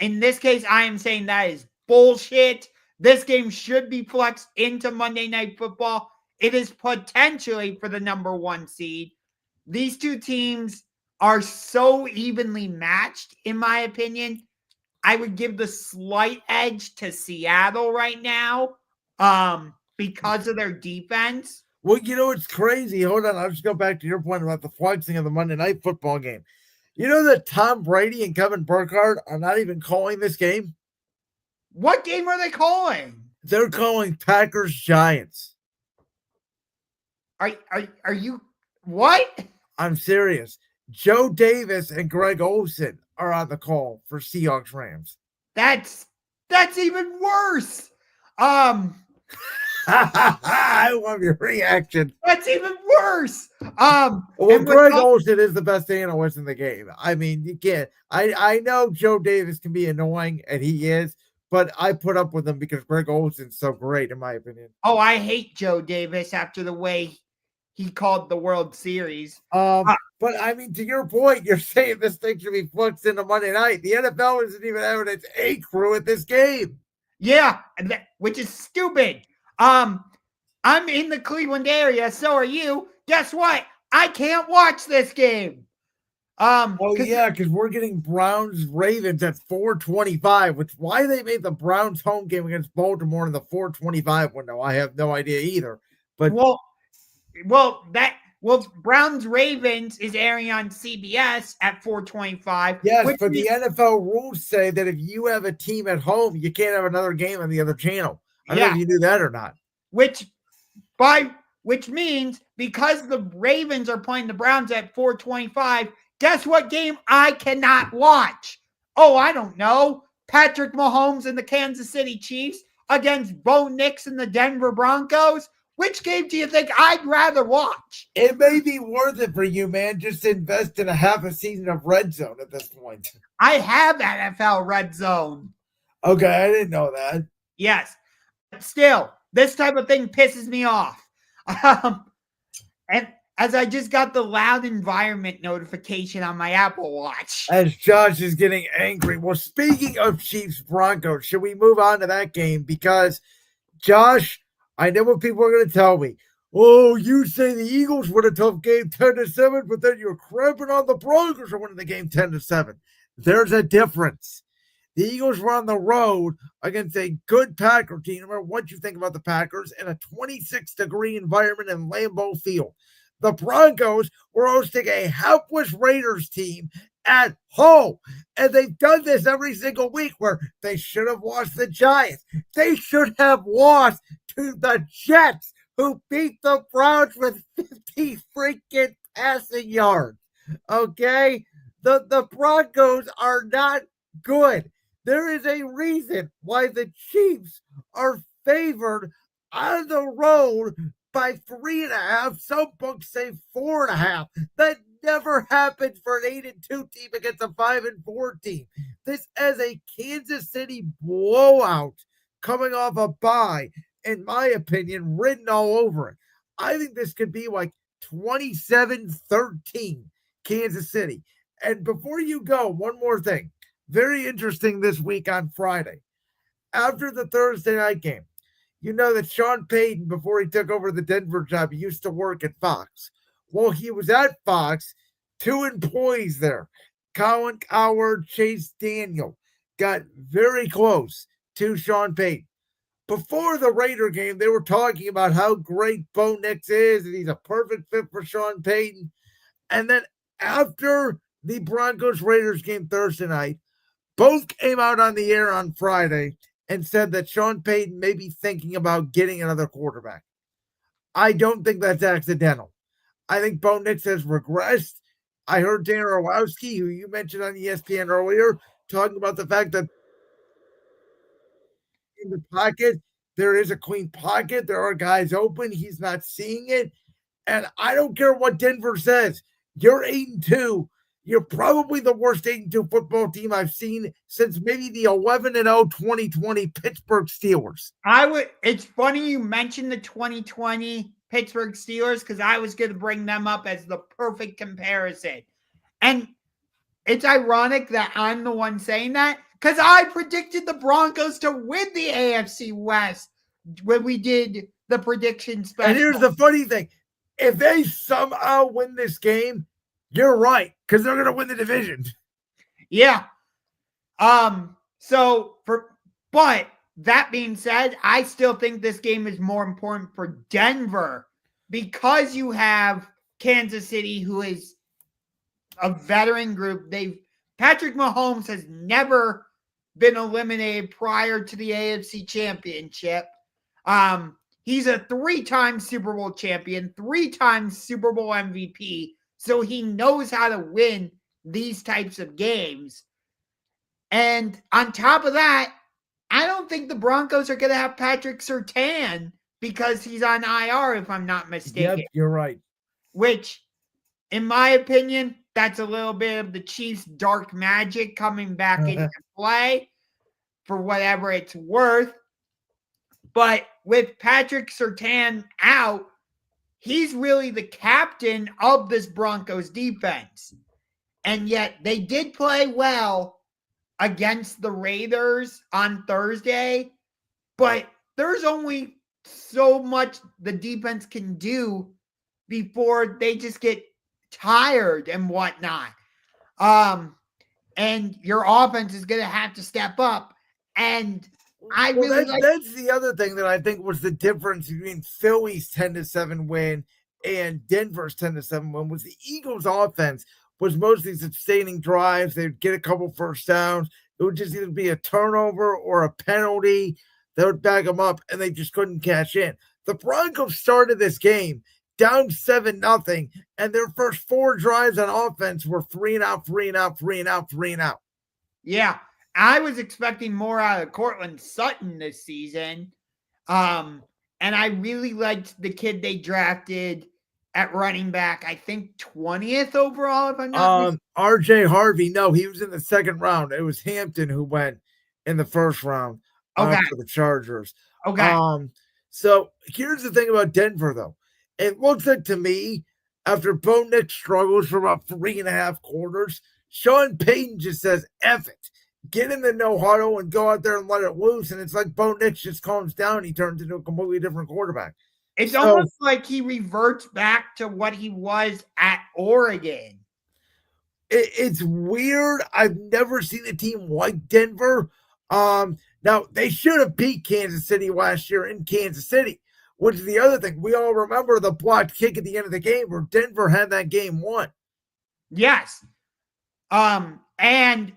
in this case, I am saying that is bullshit. This game should be flexed into Monday Night Football. It is potentially for the number 1 seed. These two teams are so evenly matched, in my opinion. I would give the slight edge to Seattle right now because of their defense. Well, it's crazy. Hold on. I'll just go back to your point about the flexing of the Monday Night Football game. You know that Tom Brady and Kevin Burkhardt are not even calling this game? What game are they calling? They're calling Packers-Giants. Are you what? I'm serious. Joe Davis and Greg Olsen are on the call for Seahawks Rams. That's even worse. I love your reaction. That's even worse. Well, Greg Olsen is the best analyst in the game. I mean, you can't. I know Joe Davis can be annoying, and he is, but I put up with him because Greg Olsen's so great, in my opinion. Oh, I hate Joe Davis after the way he called the World Series. But I mean, to your point, you're saying this thing should be flexed into Monday night. The NFL isn't even having its A crew at this game. Yeah, which is stupid. I'm in the Cleveland area, so are you. Guess what? I can't watch this game. Because we're getting Browns Ravens at 4:25, which why they made the Browns home game against Baltimore in the 4:25 window, I have no idea either. But Browns Ravens is airing on CBS at 4:25. Yes, but the NFL rules say that if you have a team at home, you can't have another game on the other channel. I don't know if you knew that or not. Which means because the Ravens are playing the Browns at 4:25, guess what game I cannot watch? Oh, I don't know. Patrick Mahomes and the Kansas City Chiefs against Bo Nix and the Denver Broncos. Which game do you think I'd rather watch? It may be worth it for you, man. Just invest in a half a season of Red Zone at this point. I have NFL Red Zone. Okay, I didn't know that. Yes. But still, this type of thing pisses me off. And as I just got the loud environment notification on my Apple Watch. As Josh is getting angry. Well, speaking of Chiefs Broncos, should we move on to that game? Because, Josh, I know what people are going to tell me. Oh, you say the Eagles win a tough game 10-7, but then you're cramping on the Broncos for winning the game 10-7. There's a difference. The Eagles were on the road against a good Packer team, no matter what you think about the Packers, in a 26-degree environment in Lambeau Field. The Broncos were hosting a helpless Raiders team at home. And they've done this every single week where they should have lost the Giants. They should have lost to the Jets, who beat the Browns with 50 freaking passing yards. Okay? The Broncos are not good. There is a reason why the Chiefs are favored on the road by 3.5. Some books say 4.5. That never happened for an 8-2 team against a 5-4 team. This is a Kansas City blowout coming off a bye, in my opinion, written all over it. I think this could be like 27-13 Kansas City. And before you go, one more thing. Very interesting this week on Friday. After the Thursday night game, you know that Sean Payton, before he took over the Denver job, he used to work at Fox. Well, he was at Fox. 2 employees there, Colin Cowherd, Chase Daniel, got very close to Sean Payton. before the Raider game, they were talking about how great Bo Nix is and he's a perfect fit for Sean Payton. And then after the Broncos Raiders game Thursday night, both came out on the air on Friday and said that Sean Payton may be thinking about getting another quarterback. I don't think that's accidental. I think Bo Nix has regressed. I heard Dan Orlowski, who you mentioned on ESPN earlier, talking about the fact that in the pocket, there is a clean pocket. There are guys open. He's not seeing it. And I don't care what Denver says. You're 8-2. You're probably the worst 8-2 football team I've seen since maybe the 11-0 2020 Pittsburgh Steelers. It's funny you mentioned the 2020 Pittsburgh Steelers because I was going to bring them up as the perfect comparison. And it's ironic that I'm the one saying that because I predicted the Broncos to win the AFC West when we did the prediction special. And here's the funny thing. If they somehow win this game, you're right, because they're going to win the division. Yeah. But that being said, I still think this game is more important for Denver because you have Kansas City, who is a veteran group. Patrick Mahomes has never been eliminated prior to the AFC Championship. He's a 3-time Super Bowl champion, 3-time Super Bowl MVP. So he knows how to win these types of games. And on top of that, I don't think the Broncos are going to have Patrick Surtain because he's on IR, if I'm not mistaken. Yep, you're right. Which, in my opinion, that's a little bit of the Chiefs' dark magic coming back into play for whatever it's worth. But with Patrick Surtain out, he's really the captain of this Broncos defense. And yet they did play well against the Raiders on Thursday, but there's only so much the defense can do before they just get tired and whatnot. And your offense is going to have to step up. And that's the other thing that I think was the difference between Philly's 10-7 win and Denver's 10-7 win was the Eagles' offense was mostly sustaining drives. They'd get a couple first downs. It would just either be a turnover or a penalty that would back them up, and they just couldn't cash in. The Broncos started this game down 7-0, and their first 4 drives on offense were 3-and-out, 3-and-out, 3-and-out, 3-and-out. Yeah. I was expecting more out of Cortland Sutton this season. And I really liked the kid they drafted at running back, I think 20th overall, if I'm not RJ Harvey. No, he was in the second round. It was Hampton who went in the first round for the Chargers. Okay. So here's the thing about Denver, though. It looks like to me, after Bo Nix struggles for about 3.5 quarters, Sean Payton just says, F it. Get in the no huddle and go out there and let it loose. And it's like Bo Nix just calms down. He turns into a completely different quarterback. It's almost like he reverts back to what he was at Oregon. It's weird. I've never seen a team like Denver. Now, they should have beat Kansas City last year in Kansas City, which is the other thing. We all remember the blocked kick at the end of the game where Denver had that game won. Yes. And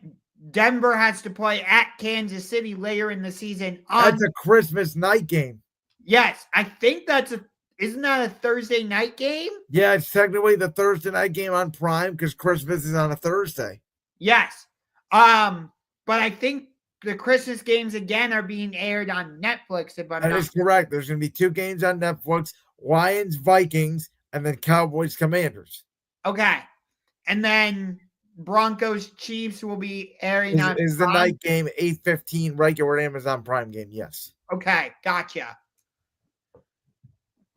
Denver has to play at Kansas City later in the season. That's a Christmas night game. Yes, I think isn't that a Thursday night game? Yeah, it's technically the Thursday night game on Prime because Christmas is on a Thursday. Yes. But I think the Christmas games again are being aired on Netflix. That is correct. There's going to be 2 games on Netflix, Lions, Vikings, and then Cowboys, Commanders. Okay. And then Broncos Chiefs will be airing on is the night game 8:15 regular Amazon Prime game. Yes. Okay, gotcha.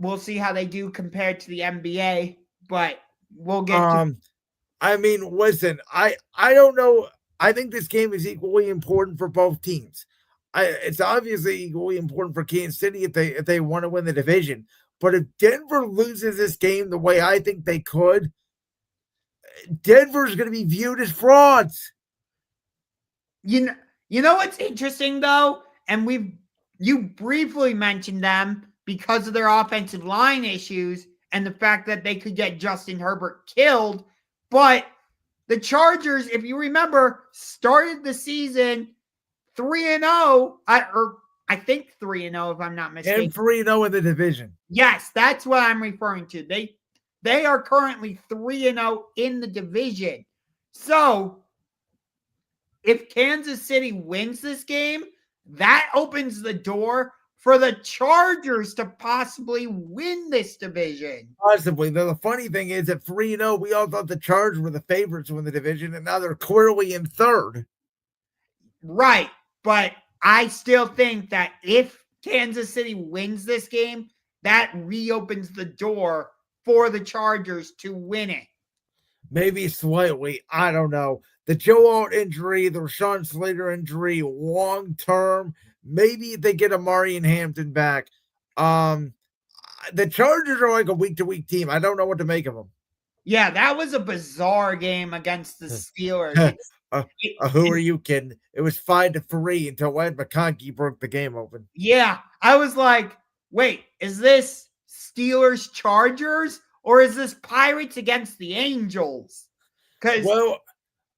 We'll see how they do compared to the NBA, but we'll get I mean, listen, I don't know. I think this game is equally important for both teams. It's obviously equally important for Kansas City if they want to win the division. But if Denver loses this game the way I think they could, Denver's going to be viewed as frauds. You know what's interesting though, and we've You briefly mentioned them because of their offensive line issues and the fact that they could get Justin Herbert killed. But the Chargers, if you remember, started the season 3-0, or I think 3-0 if I'm not mistaken. And 3-0 in the division. Yes, that's what I'm referring to. They are currently 3-0 in the division. So, if Kansas City wins this game, that opens the door for the Chargers to possibly win this division. Possibly. Though the funny thing is, at 3-0, we all thought the Chargers were the favorites to win the division, and now they're clearly in third. Right. But I still think that if Kansas City wins this game, that reopens the door for the Chargers to win it. Maybe slightly. I don't know. The Joe Alt injury, the Rashawn Slater injury, long term. Maybe they get Amari and Hampton back. The Chargers are like a week-to-week team. I don't know what to make of them. Yeah, that was a bizarre game against the Steelers. Who are you kidding? It was 5-3 until Ed McConkey broke the game open. Yeah, I was like, wait, is this Steelers Chargers or is this Pirates against the Angels? Because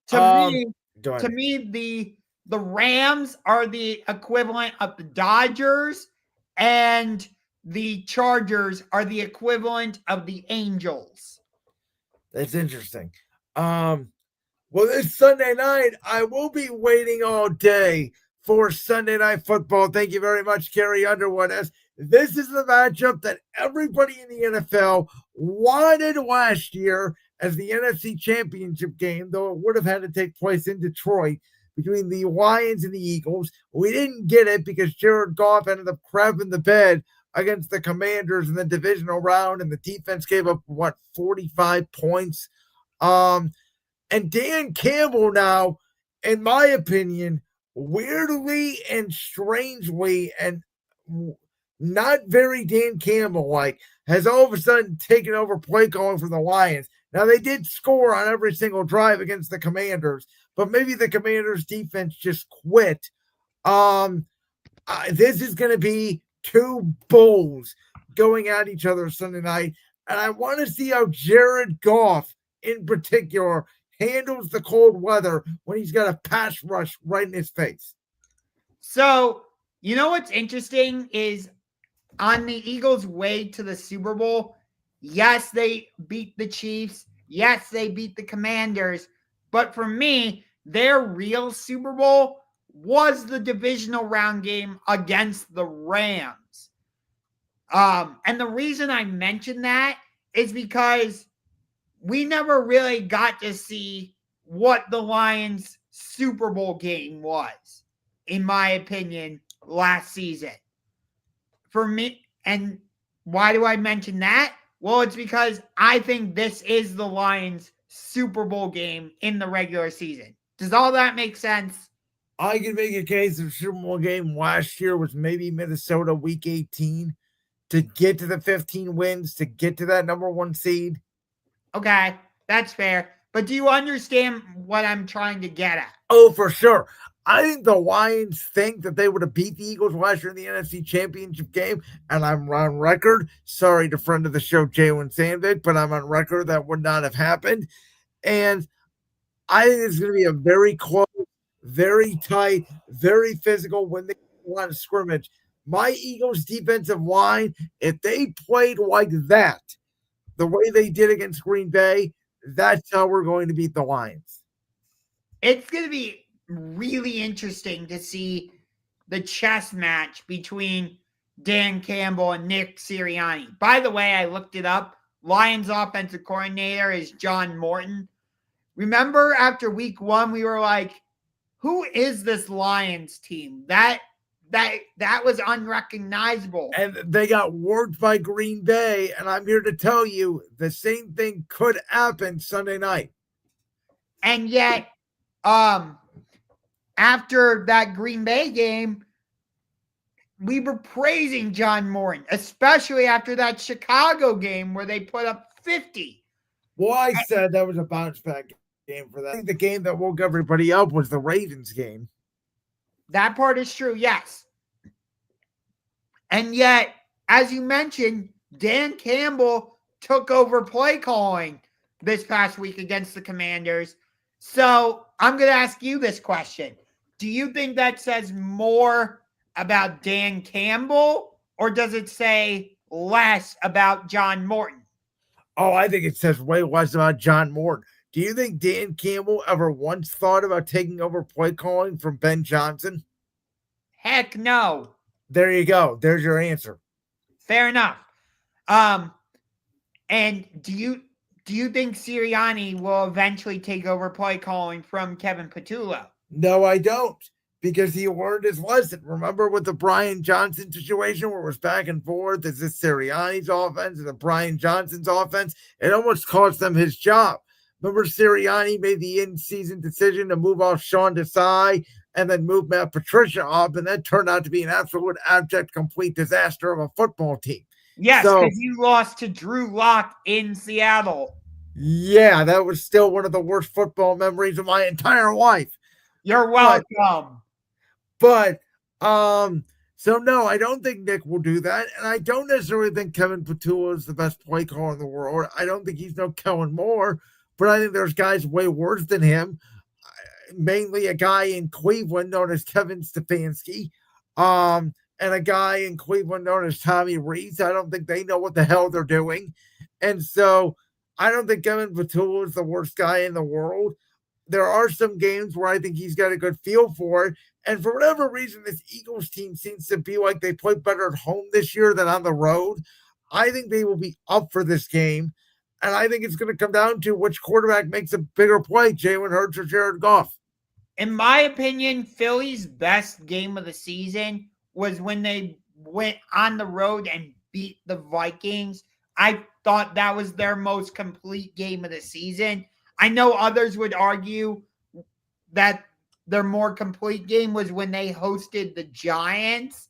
to me, the Rams are the equivalent of the Dodgers, and the Chargers are the equivalent of the Angels. That's interesting. Well, this Sunday night, I will be waiting all day for Sunday Night Football. Thank you very much, Carrie Underwood. As this is the matchup that everybody in the NFL wanted last year as the NFC Championship game, though it would have had to take place in Detroit between the Lions and the Eagles. We didn't get it because Jared Goff ended up crapping the bed against the Commanders in the divisional round, and the defense gave up, 45 points. And Dan Campbell now, in my opinion, weirdly and strangely and not very Dan Campbell-like, has all of a sudden taken over play calling for the Lions. Now, they did score on every single drive against the Commanders, but maybe the Commanders' defense just quit. This is going to be two bulls going at each other Sunday night, and I want to see how Jared Goff, in particular, handles the cold weather when he's got a pass rush right in his face. So, you know what's interesting is on the Eagles' way to the Super Bowl, yes, they beat the Chiefs. Yes, they beat the Commanders. But for me, their real Super Bowl was the divisional round game against the Rams. And the reason I mention that is because we never really got to see what the Lions' Super Bowl game was, in my opinion, last season. For me, and why do I mention that? Well, it's because I think this is the Lions' Super Bowl game in the regular season. Does all that make sense? I can make a case of Super Bowl game last year was maybe Minnesota week 18 to get to the 15 wins, to get to that number one seed. Okay, that's fair. But do you understand what I'm trying to get at? Oh, for sure. I think the Lions think that they would have beat the Eagles last year in the NFC Championship game, and I'm on record. Sorry to friend of the show, Jalen Sandvik, but I'm on record that would not have happened. And I think it's going to be a very close, very tight, very physical when they want to scrimmage. My Eagles defensive line, if they played like that, the way they did against Green Bay, that's how we're going to beat the Lions. It's going to be really interesting to see the chess match between Dan Campbell and Nick Sirianni. By the way, I looked it up. Lions offensive coordinator is John Morton. Remember after week 1, we were like, who is this Lions team? That was unrecognizable. And they got worked by Green Bay, and I'm here to tell you the same thing could happen Sunday night. And yet, after that Green Bay game, we were praising John Morton, especially after that Chicago game where they put up 50. Well, I said that was a bounce back game for that. I think the game that woke everybody up was the Ravens game. That part is true, yes. And yet, as you mentioned, Dan Campbell took over play calling this past week against the Commanders. So I'm going to ask you this question. Do you think that says more about Dan Campbell, or does it say less about John Morton? Oh, I think it says way less about John Morton. Do you think Dan Campbell ever once thought about taking over play calling from Ben Johnson? Heck no. There you go. There's your answer. Fair enough. And do you think Sirianni will eventually take over play calling from Kevin Patullo? No, I don't, because he learned his lesson. Remember with the Brian Johnson situation where it was back and forth? Is this Sirianni's offense and the Brian Johnson's offense? It almost cost them his job. Remember Sirianni made the in-season decision to move off Sean Desai and then move Matt Patricia up, and that turned out to be an absolute abject, complete disaster of a football team. Yes, because you lost to Drew Lock in Seattle. Yeah, that was still one of the worst football memories of my entire life. You're welcome. But so no, I don't think Nick will do that. And I don't necessarily think Kevin Patullo is the best play caller in the world. I don't think he's no Kellen Moore, but I think there's guys way worse than him. Mainly a guy in Cleveland known as Kevin Stefanski. And a guy in Cleveland known as Tommy Rees. I don't think they know what the hell they're doing. And so I don't think Kevin Patullo is the worst guy in the world. There are some games where I think he's got a good feel for it. And for whatever reason, this Eagles team seems to be like they play better at home this year than on the road. I think they will be up for this game. And I think it's going to come down to which quarterback makes a bigger play, Jalen Hurts or Jared Goff. In my opinion, Philly's best game of the season was when they went on the road and beat the Vikings. I thought that was their most complete game of the season. I know others would argue that their more complete game was when they hosted the Giants.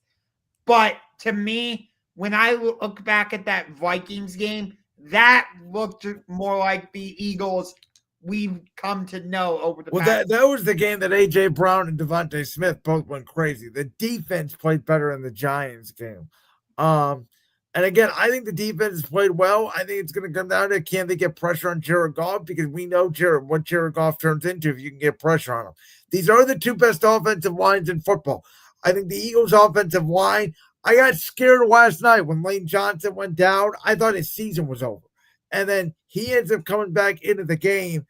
But to me, when I look back at that Vikings game, that looked more like the Eagles we've come to know over the past. That was the game that A.J. Brown and Devontae Smith both went crazy. The defense played better in the Giants game. And again, I think the defense has played well. I think it's going to come down to can they get pressure on Jared Goff, because we know what Jared Goff turns into if you can get pressure on him. These are the two best offensive lines in football. I think the Eagles' offensive line, I got scared last night when Lane Johnson went down. I thought his season was over. And then he ends up coming back into the game.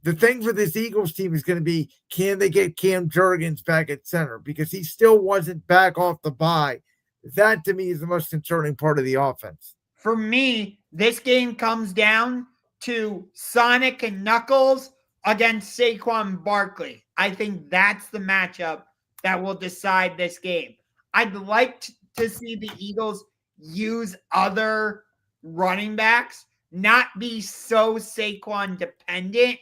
The thing for this Eagles team is going to be, can they get Cam Jurgens back at center? Because he still wasn't back off the bye. That, to me, is the most concerning part of the offense. For me, this game comes down to Sonic and Knuckles against Saquon Barkley. I think that's the matchup that will decide this game. I'd like to see the Eagles use other running backs, not be so Saquon dependent,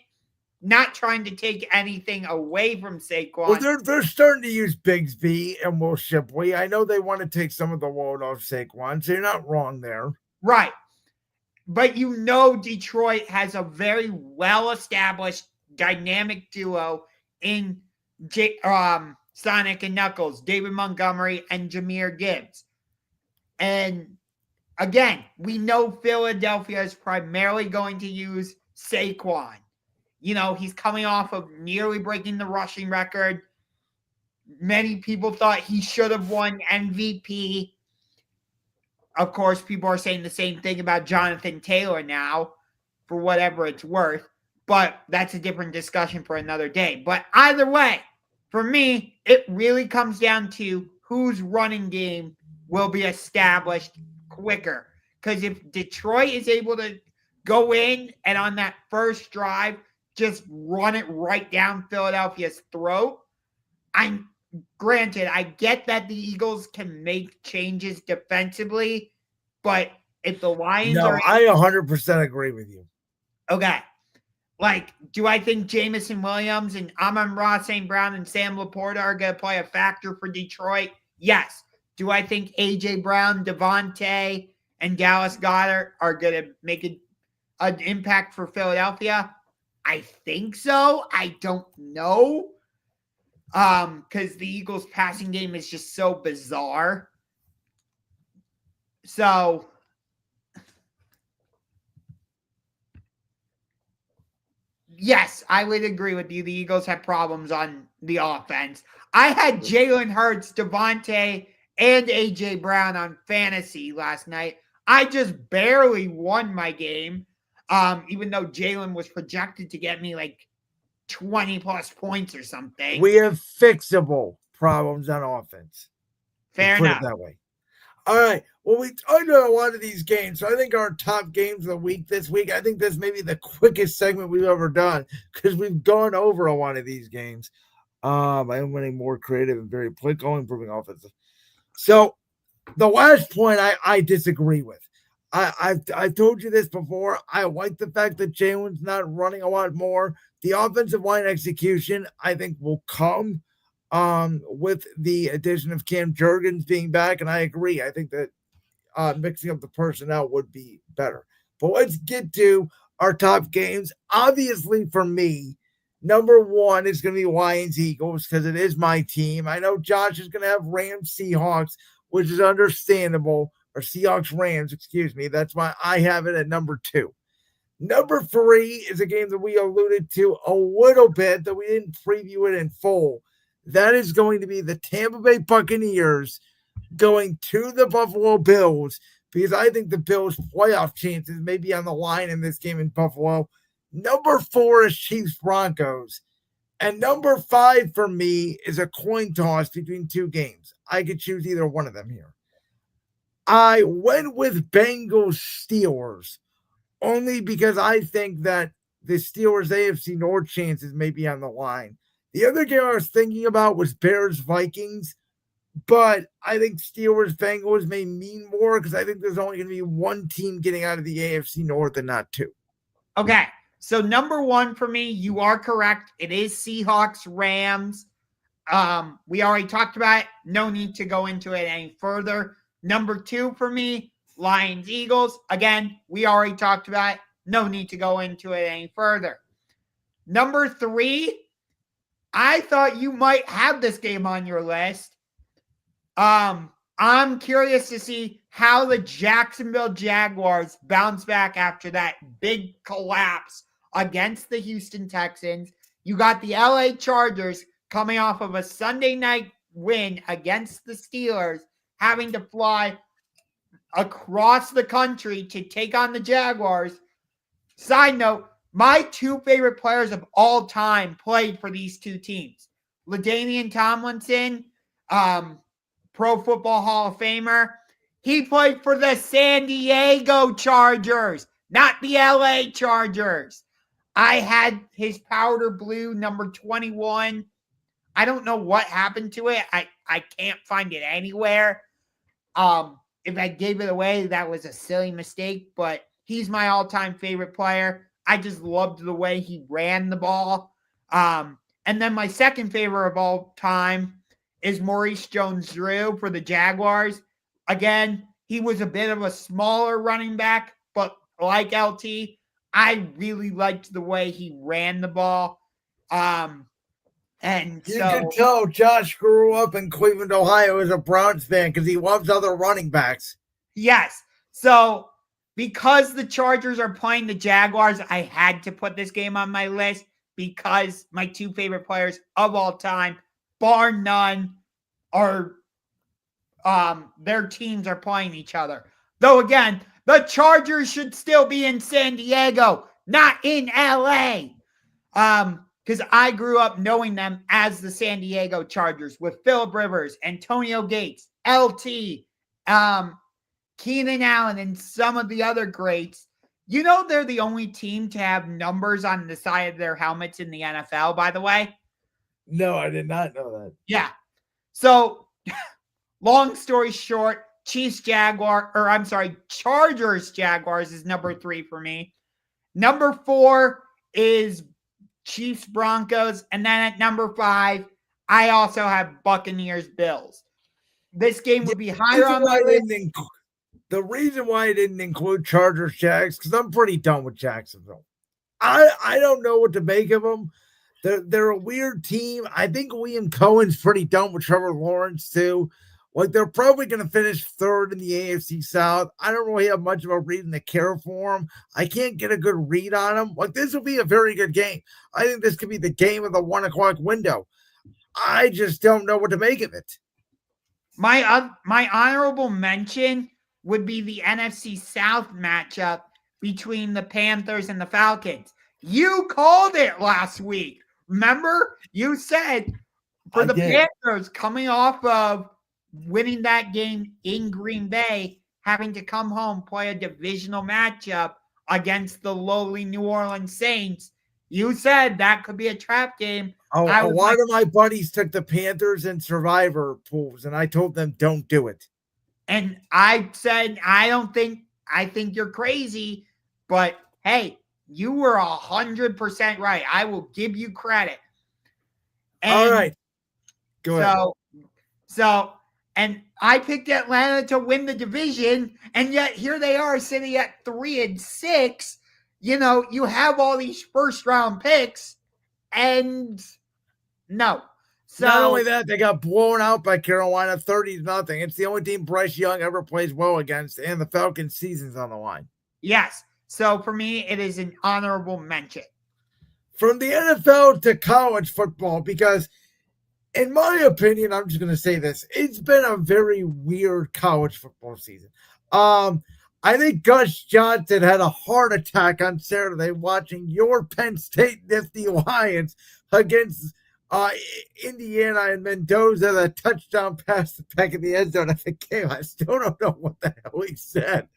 not trying to take anything away from Saquon. Well, they're starting to use Bigsby and Will Shipley. I know they want to take some of the load off Saquon, so you're not wrong there. Right. But you know Detroit has a very well-established dynamic duo in Sonic and Knuckles, David Montgomery and Jahmyr Gibbs. And again, we know Philadelphia is primarily going to use Saquon. You know, he's coming off of nearly breaking the rushing record. Many people thought he should have won MVP. Of course, people are saying the same thing about Jonathan Taylor now, for whatever it's worth. But that's a different discussion for another day. But either way, for me, it really comes down to whose running game will be established quicker. Because if Detroit is able to go in and on that first drive, just run it right down Philadelphia's throat. Granted, I get that the Eagles can make changes defensively, but if the Lions I 100% agree with you. Okay. Like, do I think Jamison Williams and Amon-Ra St. Brown and Sam Laporta are going to play a factor for Detroit? Yes. Do I think A.J. Brown, Devontae, and Dallas Goedert are going to make an impact for Philadelphia? I think so. I don't know. Because the Eagles' passing game is just so bizarre. So yes, I would agree with you. The Eagles have problems on the offense. I had Jalen Hurts, Devontae, and AJ Brown on fantasy last night. I just barely won my game, even though Jalen was projected to get me like 20 plus points or something. We have fixable problems on offense. Fair put enough. it that way. All right. Well, we talked about a lot of these games. So I think our top games of the week this week, I think this may be the quickest segment we've ever done because we've gone over a lot of these games. I am winning more creative and very political, improving offensive. So the last point I disagree with. I've told you this before. I like the fact that Jalen's not running a lot more. The offensive line execution, I think, will come with the addition of Cam Jurgens being back, and I agree. I think that mixing up the personnel would be better. But let's get to our top games. Obviously, for me, number one is going to be Lions Eagles because it is my team. I know Josh is going to have Rams Seahawks, which is understandable, or Seahawks Rams, excuse me. That's why I have it at number two. Number three is a game that we alluded to a little bit, that we didn't preview it in full. That is going to be the Tampa Bay Buccaneers going to the Buffalo Bills, because I think the Bills' playoff chances may be on the line in this game in Buffalo. Number four is Chiefs Broncos. And number five for me is a coin toss between two games. I could choose either one of them here. I went with Bengals Steelers only because I think that the Steelers AFC North chances may be on the line. The other game I was thinking about was Bears Vikings, but I think Steelers Bengals may mean more because I think there's only going to be one team getting out of the AFC North and not two. Okay. So number one for me, you are correct. It is Seahawks Rams. We already talked about it. No need to go into it any further. Number two for me, Lions Eagles. Again, we already talked about it. No need to go into it any further. Number three, I thought you might have this game on your list. I'm curious to see how the Jacksonville Jaguars bounce back after that big collapse against the Houston Texans. You got the LA Chargers coming off of a Sunday night win against the Steelers, having to fly across the country to take on the Jaguars. Side note, my two favorite players of all time played for these two teams. LaDainian Tomlinson, Pro Football Hall of Famer. He played for the San Diego Chargers, not the LA Chargers. I had his powder blue number 21. I don't know what happened to it. I can't find it anywhere. If I gave it away, that was a silly mistake, but he's my all-time favorite player. I just loved the way he ran the ball. And then my second favorite of all time is Maurice Jones-Drew for the Jaguars. Again, he was a bit of a smaller running back, but like LT, I really liked the way he ran the ball. And you can tell Josh grew up in Cleveland, Ohio as a Browns fan because he loves other running backs. Yes. So because the Chargers are playing the Jaguars, I had to put this game on my list because my two favorite players of all time, bar none, are their teams are playing each other. Though again, the Chargers should still be in San Diego, not in LA. Because I grew up knowing them as the San Diego Chargers with Phillip Rivers, Antonio Gates, LT, Keenan Allen, and some of the other greats. You know they're the only team to have numbers on the side of their helmets in the NFL, by the way? No, I did not know that. Yeah. So, long story short, Chargers Jaguars is number three for me. Number four is Chiefs Broncos. And then at number five, I also have Buccaneers Bills. This game would be higher on my list. The reason why I didn't include Chargers Jags, because I'm pretty done with Jacksonville. I don't know what to make of them. They're a weird team. I think Liam Cohen's pretty done with Trevor Lawrence too. Like, they're probably going to finish third in the AFC South. I don't really have much of a reason to care for them. I can't get a good read on them. Like, this will be a very good game. I think this could be the game of the 1 o'clock window. I just don't know what to make of it. My honorable mention would be the NFC South matchup between the Panthers and the Falcons. You called it last week. Remember? You said for the Panthers coming off of winning that game in Green Bay, having to come home, play a divisional matchup against the lowly New Orleans Saints. You said that could be a trap game. A lot of my buddies took the Panthers in survivor pools, and I told them don't do it. And I said, I think you're crazy, but hey, you were 100% right. I will give you credit. And all right. Go ahead. And I picked Atlanta to win the division, and yet here they are sitting at 3-6. You know, you have all these first-round picks, and no. So, not only that, they got blown out by Carolina 30-0. It's the only team Bryce Young ever plays well against, and the Falcons' season's on the line. Yes. So for me, it is an honorable mention. From the NFL to college football, because in my opinion, I'm just going to say this. It's been a very weird college football season. I think Gus Johnson had a heart attack on Saturday watching your Penn State Nifty Lions against Indiana and Mendoza, the touchdown pass the back of the end zone of the game. I still don't know what the hell he said.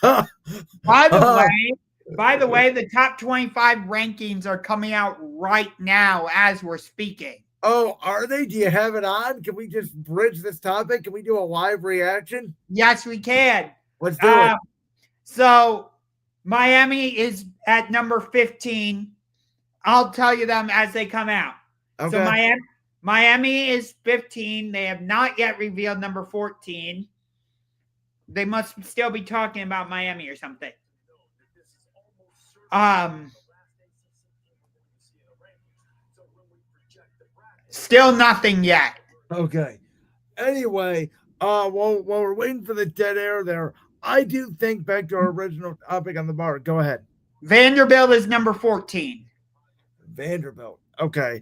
By the way, the top 25 rankings are coming out right now as we're speaking. Oh, are they? Do you have it on? Can we just bridge this topic? Can we do a live reaction? Yes, we can. Let's do it. So Miami is at number 15. I'll tell you them as they come out. Okay. So Miami is 15. They have not yet revealed number 14. They must still be talking about Miami or something. Still nothing yet. Okay. Anyway, while we're waiting for the dead air there, I do think back to our original topic on the bar. Go ahead. Vanderbilt is number 14. Vanderbilt. Okay.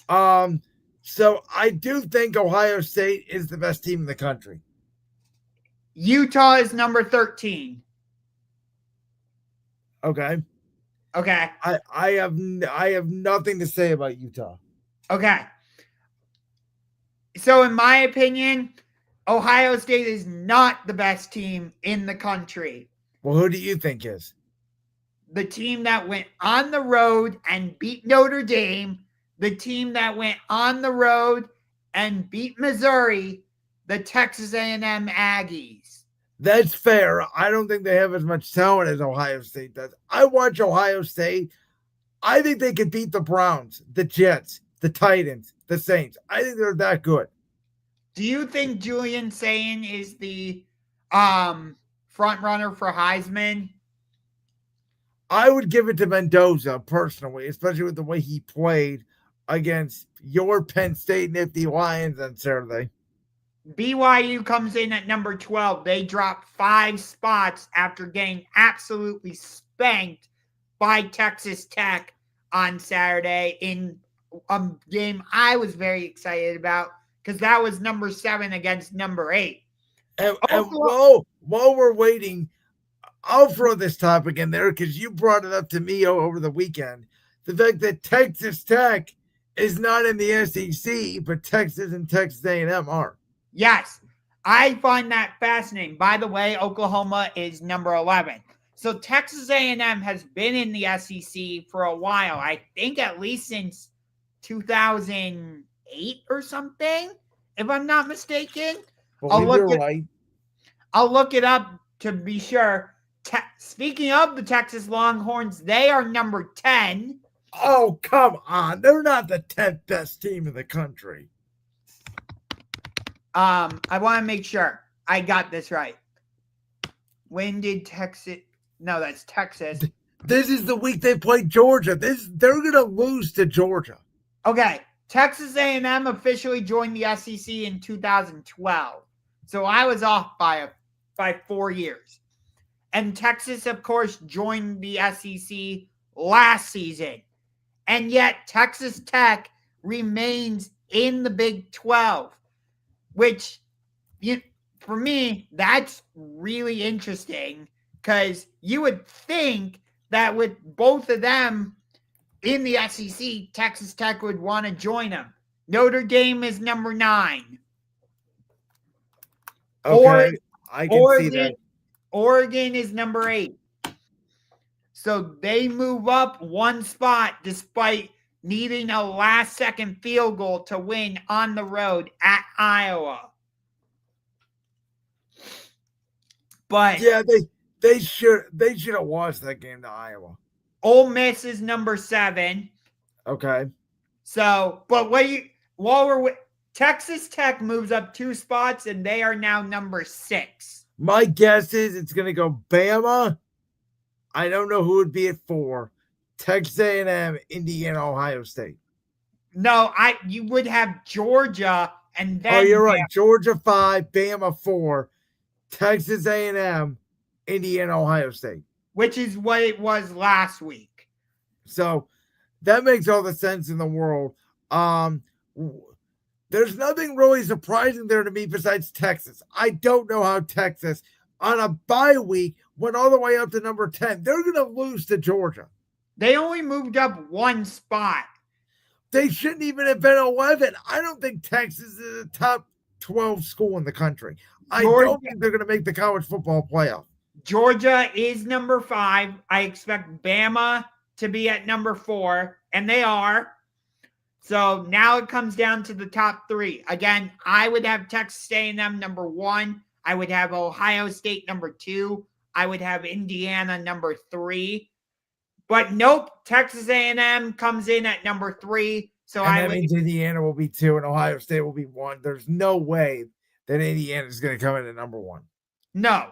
So I do think Ohio State is the best team in the country. Utah is number 13. Okay. Okay. I have nothing to say about Utah. Okay. So in my opinion, Ohio State is not the best team in the country. Well, who do you think is? The team that went on the road and beat Notre Dame, the team that went on the road and beat Missouri, the Texas A&M Aggies. That's fair. I don't think they have as much talent as Ohio State does. I watch Ohio State. I think they could beat the Browns, the Jets, the Titans, the Saints. I think they're that good. Do you think Julian Sayin is the front runner for Heisman? I would give it to Mendoza personally, especially with the way he played against your Penn State Nifty Lions on Saturday. BYU comes in at number 12. They dropped 5 spots after getting absolutely spanked by Texas Tech on Saturday in a game I was very excited about because that was number 7 against number 8. And while we're waiting, I'll throw this topic in there because you brought it up to me over the weekend. The fact that Texas Tech is not in the SEC, but Texas and Texas A&M are. Yes, I find that fascinating. By the way, Oklahoma is number 11. So Texas A&M has been in the SEC for a while. I think at least since 2008 or something, if I'm not mistaken. I'll look it up to be sure. Speaking of the Texas Longhorns, they are number 10. Oh, come on. They're not the 10th best team in the country. I want to make sure I got this right. When did Texas? No, that's Texas. This is the week they played Georgia. They're going to lose to Georgia. Okay. Texas A&M officially joined the SEC in 2012. So I was off by 4 years. And Texas, of course, joined the SEC last season. And yet Texas Tech remains in the Big 12, which, for me, that's really interesting because you would think that with both of them in the SEC, Texas Tech would want to join them. Notre Dame is number 9. Okay, I can see that. Oregon is number 8. So they move up one spot despite needing a last-second field goal to win on the road at Iowa. But yeah, they should have watched that game to Iowa. Ole Miss is number 7. Okay. So, but Texas Tech moves up 2 spots and they are now number 6. My guess is it's going to go Bama. I don't know who would be at 4. Texas A&M, Indiana, Ohio State. No, you would have Georgia and then. Oh, you're right. Georgia 5, Bama 4, Texas A&M, Indiana, Ohio State. Which is what it was last week. So that makes all the sense in the world. There's nothing really surprising there to me besides Texas. I don't know how Texas, on a bye week, went all the way up to number 10. They're going to lose to Georgia. They only moved up 1 spot. They shouldn't even have been 11. I don't think Texas is a top 12 school in the country. I don't think they're going to make the college football playoff. Georgia is number 5. I expect Bama to be at number 4, and they are. So now it comes down to the top 3. Again, I would have Texas A&M number 1. I would have Ohio State number 2. I would have Indiana number 3. But nope, Texas A&M comes in at number 3. So that means Indiana will be 2 and Ohio State will be 1. There's no way that Indiana is going to come in at number 1. No.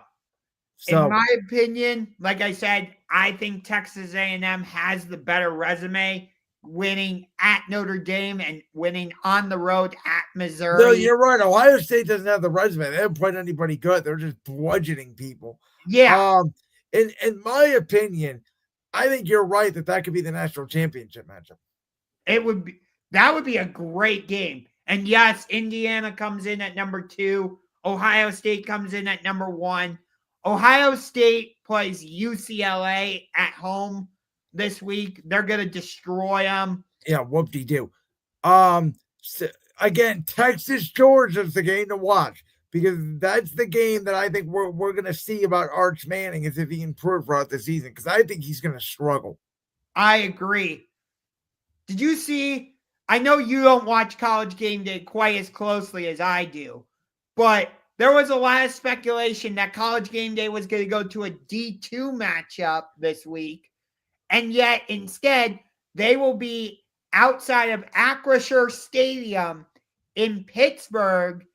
So, in my opinion, like I said, I think Texas A&M has the better resume, winning at Notre Dame and winning on the road at Missouri. No, you're right. Ohio State doesn't have the resume. They haven't played anybody good. They're just bludgeoning people. Yeah. In my opinion, I think you're right that could be the national championship matchup. That would be a great game. And yes, Indiana comes in at number 2. Ohio State comes in at number 1. Ohio State plays UCLA at home this week. They're going to destroy them. Yeah, whoop-de-doo. So again, Texas-Georgia is the game to watch because that's the game that I think we're going to see about Arch Manning is if he improves throughout the season because I think he's going to struggle. I agree. Did you see? I know you don't watch College Game Day quite as closely as I do, but there was a lot of speculation that College Game Day was going to go to a D2 matchup this week, and yet instead they will be outside of Acrisure Stadium in Pittsburgh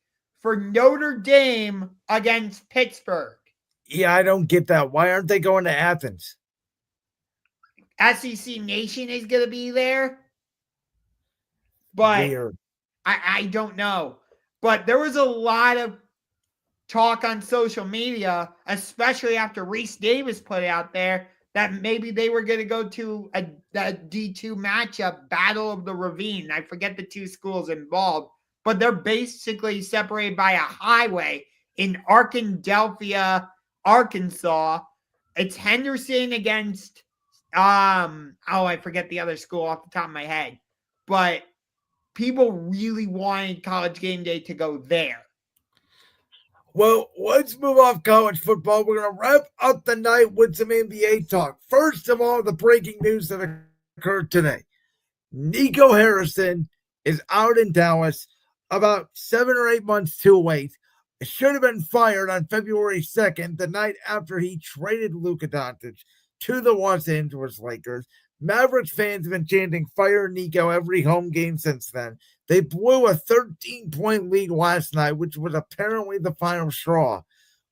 for Notre Dame against Pittsburgh. Yeah, I don't get that. Why aren't they going to Athens? SEC Nation is going to be there, but weird. I don't know. But there was a lot of talk on social media, especially after Reese Davis put it out there, that maybe they were going to go to a D2 matchup, Battle of the Ravine. I forget the 2 schools involved, but they're basically separated by a highway in Arkadelphia, Arkansas. It's Henderson against, I forget the other school off the top of my head, but people really wanted College Game Day to go there. Well, let's move off college football. We're going to wrap up the night with some NBA talk. First of all, the breaking news that occurred today. Nico Harrison is out in Dallas about 7 or 8 months too late. It should have been fired on February 2nd, the night after he traded Luka Doncic to the Los Angeles Lakers. Mavericks fans have been chanting "Fire Nico" every home game since then. They blew a 13-point lead last night, which was apparently the final straw.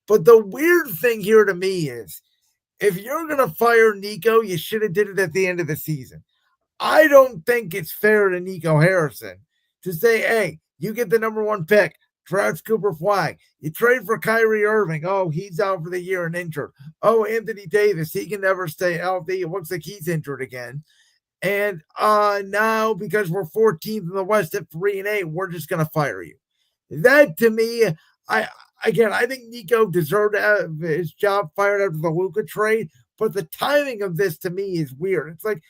But the weird thing here to me is, if you're going to fire Nico, you should have did it at the end of the season. I don't think it's fair to Nico Harrison to say, hey, you get the number 1 pick, draft Cooper Flag. You trade for Kyrie Irving. Oh, he's out for the year and injured. Oh, Anthony Davis, he can never stay healthy. It looks like he's injured again. And now, because we're 14th in the West at 3-8, we're just going to fire you. That, to me, I think Nico deserved to have his job fired after the Luka trade, but the timing of this, to me, is weird. It's like,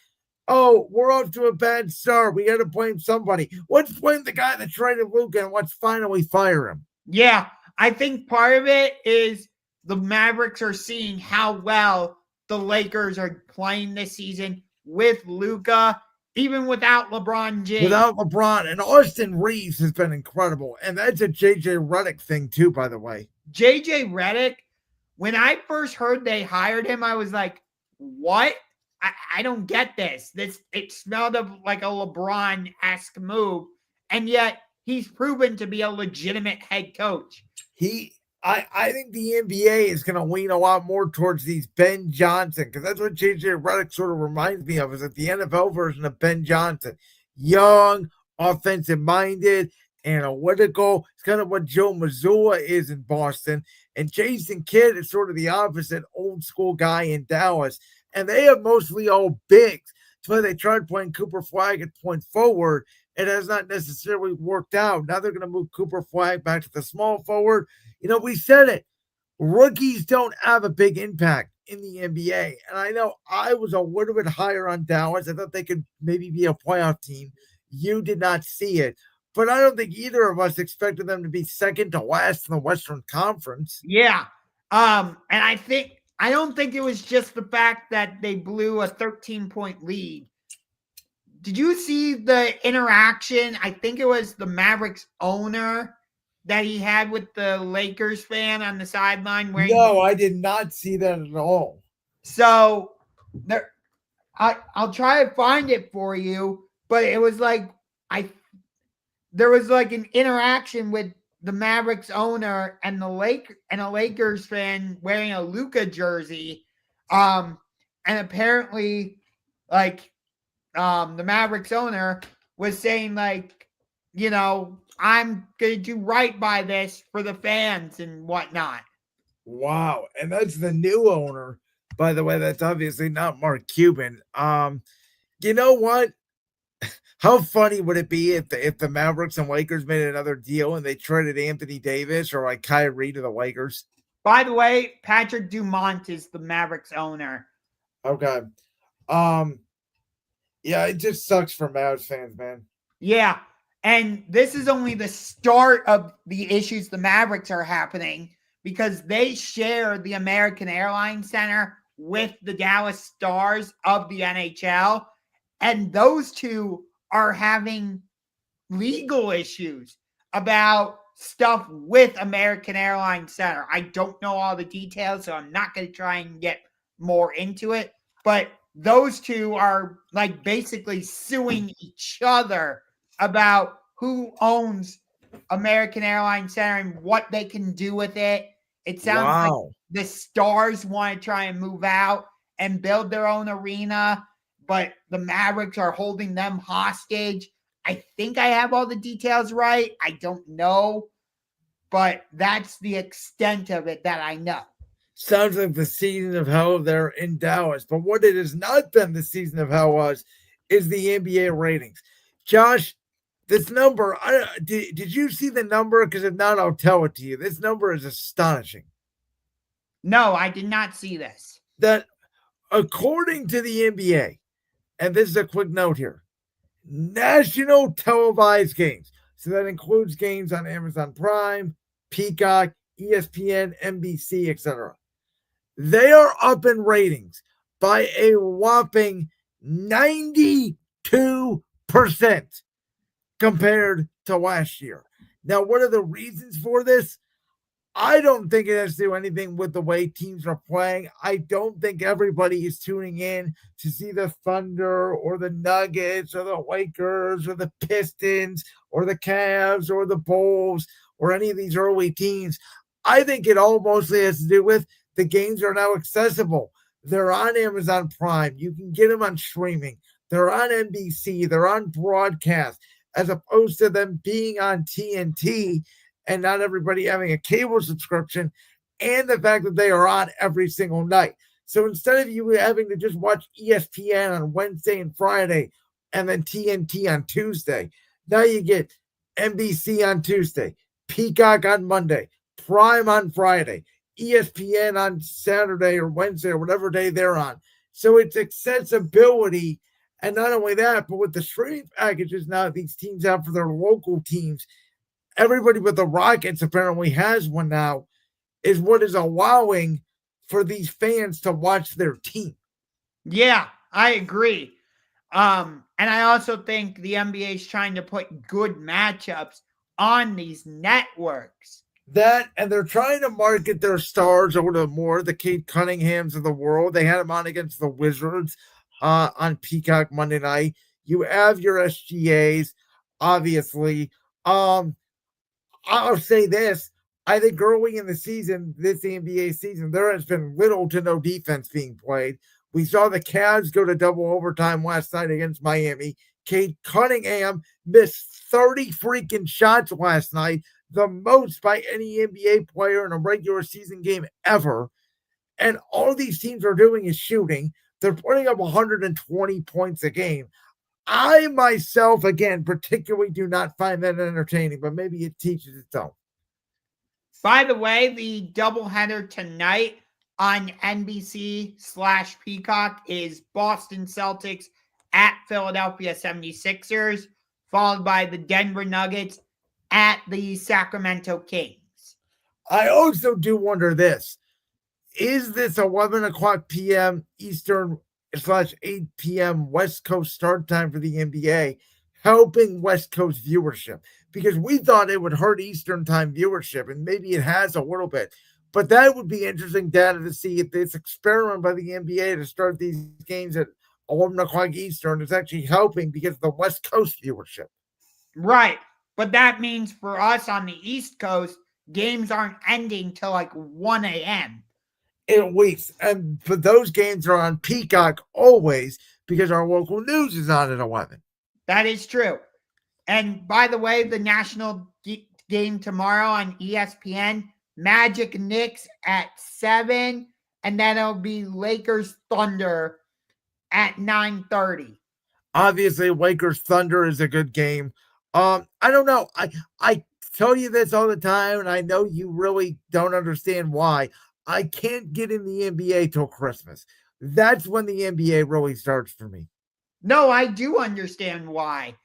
oh, we're off to a bad start. We got to blame somebody. Let's blame the guy that traded Luka and let's finally fire him. Yeah, I think part of it is the Mavericks are seeing how well the Lakers are playing this season with Luka, even without LeBron James. Without LeBron, and Austin Reeves has been incredible. And that's a JJ Redick thing too, by the way. JJ Redick, when I first heard they hired him, I was like, what? I don't get this. It smelled of like a LeBron-esque move, and yet he's proven to be a legitimate head coach. I think the NBA is going to lean a lot more towards these Ben Johnson, because that's what JJ Redick sort of reminds me of, is that the NFL version of Ben Johnson. Young, offensive-minded, analytical. It's kind of what Joe Mazzulla is in Boston. And Jason Kidd is sort of the opposite old-school guy in Dallas. And they have mostly all bigs. So they tried playing Cooper Flag at point forward. It has not necessarily worked out. Now they're going to move Cooper Flag back to the small forward. We said it. Rookies don't have a big impact in the NBA. And I know I was a little bit higher on Dallas. I thought they could maybe be a playoff team. You did not see it. But I don't think either of us expected them to be second to last in the Western Conference. Yeah. And I don't think it was just the fact that they blew a 13-point lead. Did you see the interaction? I think it was the Mavericks owner that he had with the Lakers fan on the sideline. No, I did not see that at all. So I'll try to find it for you, but it was like there was like an interaction with the Mavericks owner and a Lakers fan wearing a Luka jersey. And apparently the Mavericks owner was saying I'm going to do right by this for the fans and whatnot. Wow. And that's the new owner, by the way. That's obviously not Mark Cuban. You know what? How funny would it be if the Mavericks and Lakers made another deal and they traded Anthony Davis or Kyrie to the Lakers? By the way, Patrick Dumont is the Mavericks owner. Okay. Yeah, it just sucks for Mavs fans, man. Yeah. And this is only the start of the issues the Mavericks are happening, because they share the American Airlines Center with the Dallas Stars of the NHL. And those two are having legal issues about stuff with American Airlines Center. I don't know all the details, so I'm not going to try and get more into it. But those two are basically suing each other about who owns American Airlines Center and what they can do with it. It sounds like the Stars want to try and move out and build their own arena, but the Mavericks are holding them hostage. I think I have all the details right. I don't know, but that's the extent of it that I know. Sounds like the season of hell there in Dallas. But what it has not been the season of hell is the NBA ratings. Josh, this number, did you see the number? Because if not, I'll tell it to you. This number is astonishing. No, I did not see this. That according to the NBA, and this is a quick note here, national televised games. So that includes games on Amazon Prime, Peacock, ESPN, NBC, etc. They are up in ratings by a whopping 92% compared to last year. Now, what are the reasons for this? I don't think it has to do anything with the way teams are playing. I don't think everybody is tuning in to see the Thunder or the Nuggets or the Lakers or the Pistons or the Cavs or the Bulls or any of these early teams. I think it all mostly has to do with the games are now accessible. They're on Amazon Prime. You can get them on streaming. They're on NBC. They're on broadcast, as opposed to them being on TNT and not everybody having a cable subscription, and the fact that they are on every single night. So instead of you having to just watch ESPN on Wednesday and Friday and then TNT on Tuesday, now you get NBC on Tuesday, Peacock on Monday, Prime on Friday, ESPN on Saturday or Wednesday or whatever day they're on. So it's accessibility. And not only that, but with the streaming packages now these teams have for their local teams, everybody but the Rockets apparently has one now, is what is allowing for these fans to watch their team. Yeah, I agree. And I also think the NBA is trying to put good matchups on these networks. That, and they're trying to market their stars a little more, the Kate Cunninghams of the world. They had them on against the Wizards on Peacock Monday night. You have your SGAs, obviously. I'll say this. I think early in the season, this NBA season, there has been little to no defense being played. We saw the Cavs go to double overtime last night against Miami. Kate Cunningham missed 30 freaking shots last night, the most by any NBA player in a regular season game ever. And all these teams are doing is shooting. They're putting up 120 points a game. I myself, again, particularly do not find that entertaining, but maybe it teaches its own. By the way, the doubleheader tonight on NBC/Peacock is Boston Celtics at Philadelphia 76ers, followed by the Denver Nuggets at the Sacramento Kings. I also do wonder this. Is this 11 o'clock p.m. Eastern /8 p.m. West Coast start time for the NBA helping West Coast viewership? Because we thought it would hurt Eastern time viewership, and maybe it has a little bit. But that would be interesting data to see if this experiment by the NBA to start these games at 11 o'clock Eastern is actually helping because of the West Coast viewership. Right. But that means for us on the East Coast, games aren't ending till like 1 a.m. in weeks. And for those games are on Peacock always because our local news is on at 11. That is true. And by the way, the national game tomorrow on ESPN, Magic Knicks at 7, and then it'll be Lakers Thunder at 9:30. Obviously, Lakers Thunder is a good game. I don't know. I tell you this all the time, and I know you really don't understand why. I can't get in the NBA till Christmas. That's when the NBA really starts for me. No, I do understand why.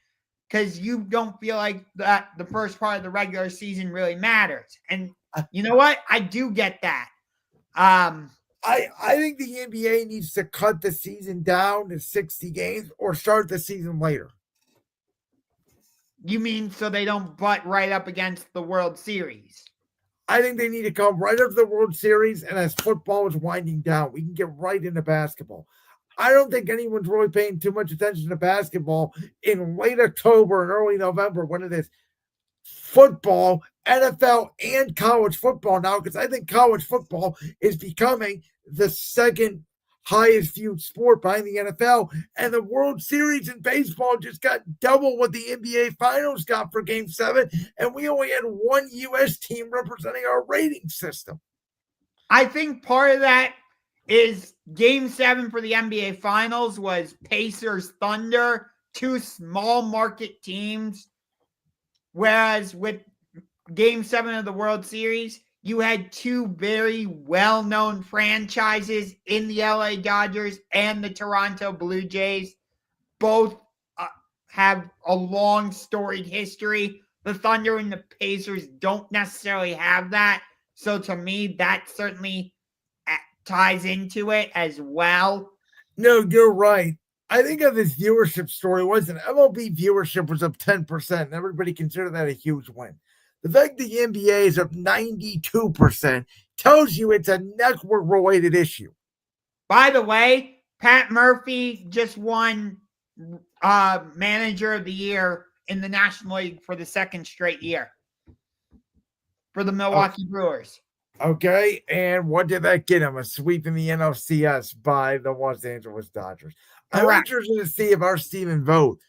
Because you don't feel like that the first part of the regular season really matters. And you know what? I do get that. I think the NBA needs to cut the season down to 60 games or start the season later. You mean so they don't butt right up against the World Series? I think they need to come right up to the World Series, and as football is winding down, we can get right into basketball. I don't think anyone's really paying too much attention to basketball in late October and early November when it is football, NFL, and college football now, because I think college football is becoming the second highest viewed sport behind the NFL. And the World Series in baseball just got double what the NBA Finals got for Game 7, and we only had one U.S. team representing our rating system. I think part of that is Game 7 for the NBA Finals was Pacers Thunder, two small market teams. Whereas with Game 7 of the World Series, you had two very well-known franchises in the LA Dodgers and the Toronto Blue Jays. Both have a long storied history. The Thunder and the Pacers don't necessarily have that. So to me, that certainly ties into it as well. No, you're right. I think of this viewership story wasn't MLB viewership was up 10%, and everybody considered that a huge win. The fact the NBA is up 92% tells you it's a network-related issue. By the way, Pat Murphy just won Manager of the Year in the National League for the second straight year for the Milwaukee Brewers. Okay, and what did that get him? A sweep in the NLCS by the Los Angeles Dodgers. I'm interested to see if our Stephen Vogt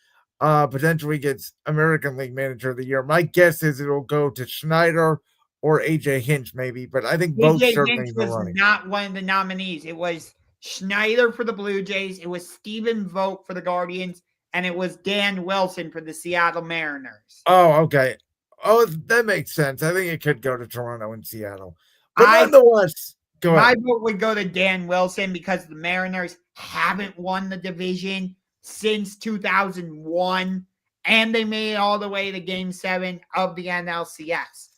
potentially gets American League Manager of the Year. My guess is it'll go to Schneider or AJ Hinch, maybe, but I think Vogt certainly Hinch was not one of the nominees. It was Schneider for the Blue Jays, it was Stephen Vogt for the Guardians, and it was Dan Wilson for the Seattle Mariners. Oh, okay. Oh, that makes sense. I think it could go to Toronto and Seattle. But nonetheless, my vote would go to Dan Wilson because the Mariners haven't won the division since 2001, and they made it all the way to Game 7 of the NLCS.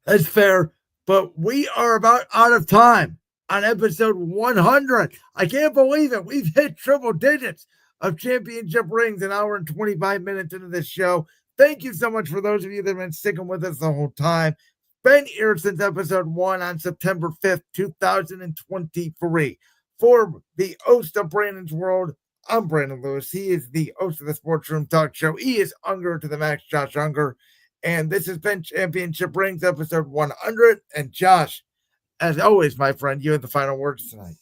That's fair, but we are about out of time on episode 100. I can't believe it. We've hit triple digits of championship rings, an hour and 25 minutes into this show. Thank you so much for those of you that have been sticking with us the whole time. Been here since episode 1 on September 5th, 2023. For the host of Brandon's World, I'm Brandon Lewis. He is the host of the Sports Room Talk Show. He is Ungar to the max, Josh Ungar. And this has been Championship Rings, episode 100. And Josh, as always, my friend, you have the final words tonight.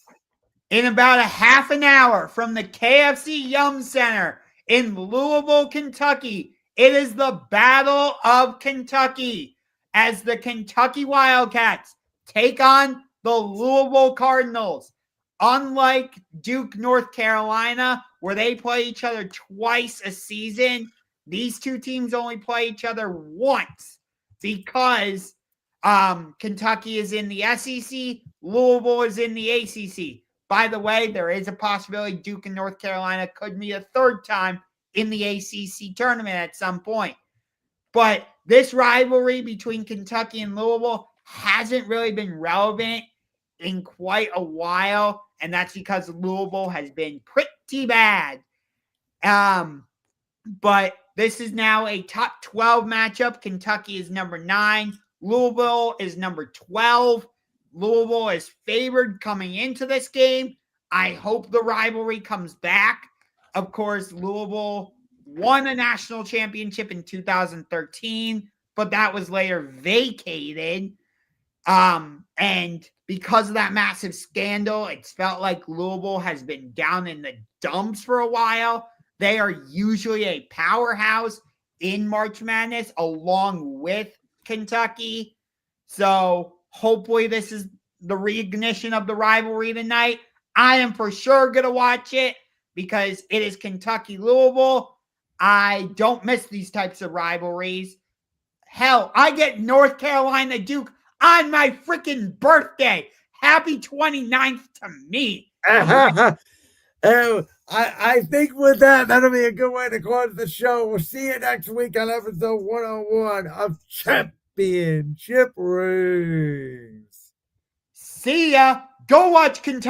In about a half an hour from the KFC Yum Center in Louisville, Kentucky, it is the Battle of Kentucky as the Kentucky Wildcats take on the Louisville Cardinals. Unlike Duke, North Carolina, where they play each other twice a season, these two teams only play each other once because Kentucky is in the SEC, Louisville is in the ACC. By the way, there is a possibility Duke and North Carolina could meet a third time in the ACC tournament at some point. But this rivalry between Kentucky and Louisville hasn't really been relevant in quite a while, and that's because Louisville has been pretty bad. But this is now a top 12 matchup. Kentucky is number 9. Louisville is number 12. Louisville is favored coming into this game. I hope the rivalry comes back. Of course, Louisville won a national championship in 2013, but that was later vacated. And because of that massive scandal, it's felt like Louisville has been down in the dumps for a while. They are usually a powerhouse in March Madness along with Kentucky. So hopefully this is the reignition of the rivalry tonight. I am for sure going to watch it because it is Kentucky-Louisville. I don't miss these types of rivalries. Hell, I get North Carolina-Duke on my freaking birthday. Happy 29th to me. I think with that, that'll be a good way to close the show. We'll see you next week on episode 101 of Championship Rings. See ya. Go watch Kentucky.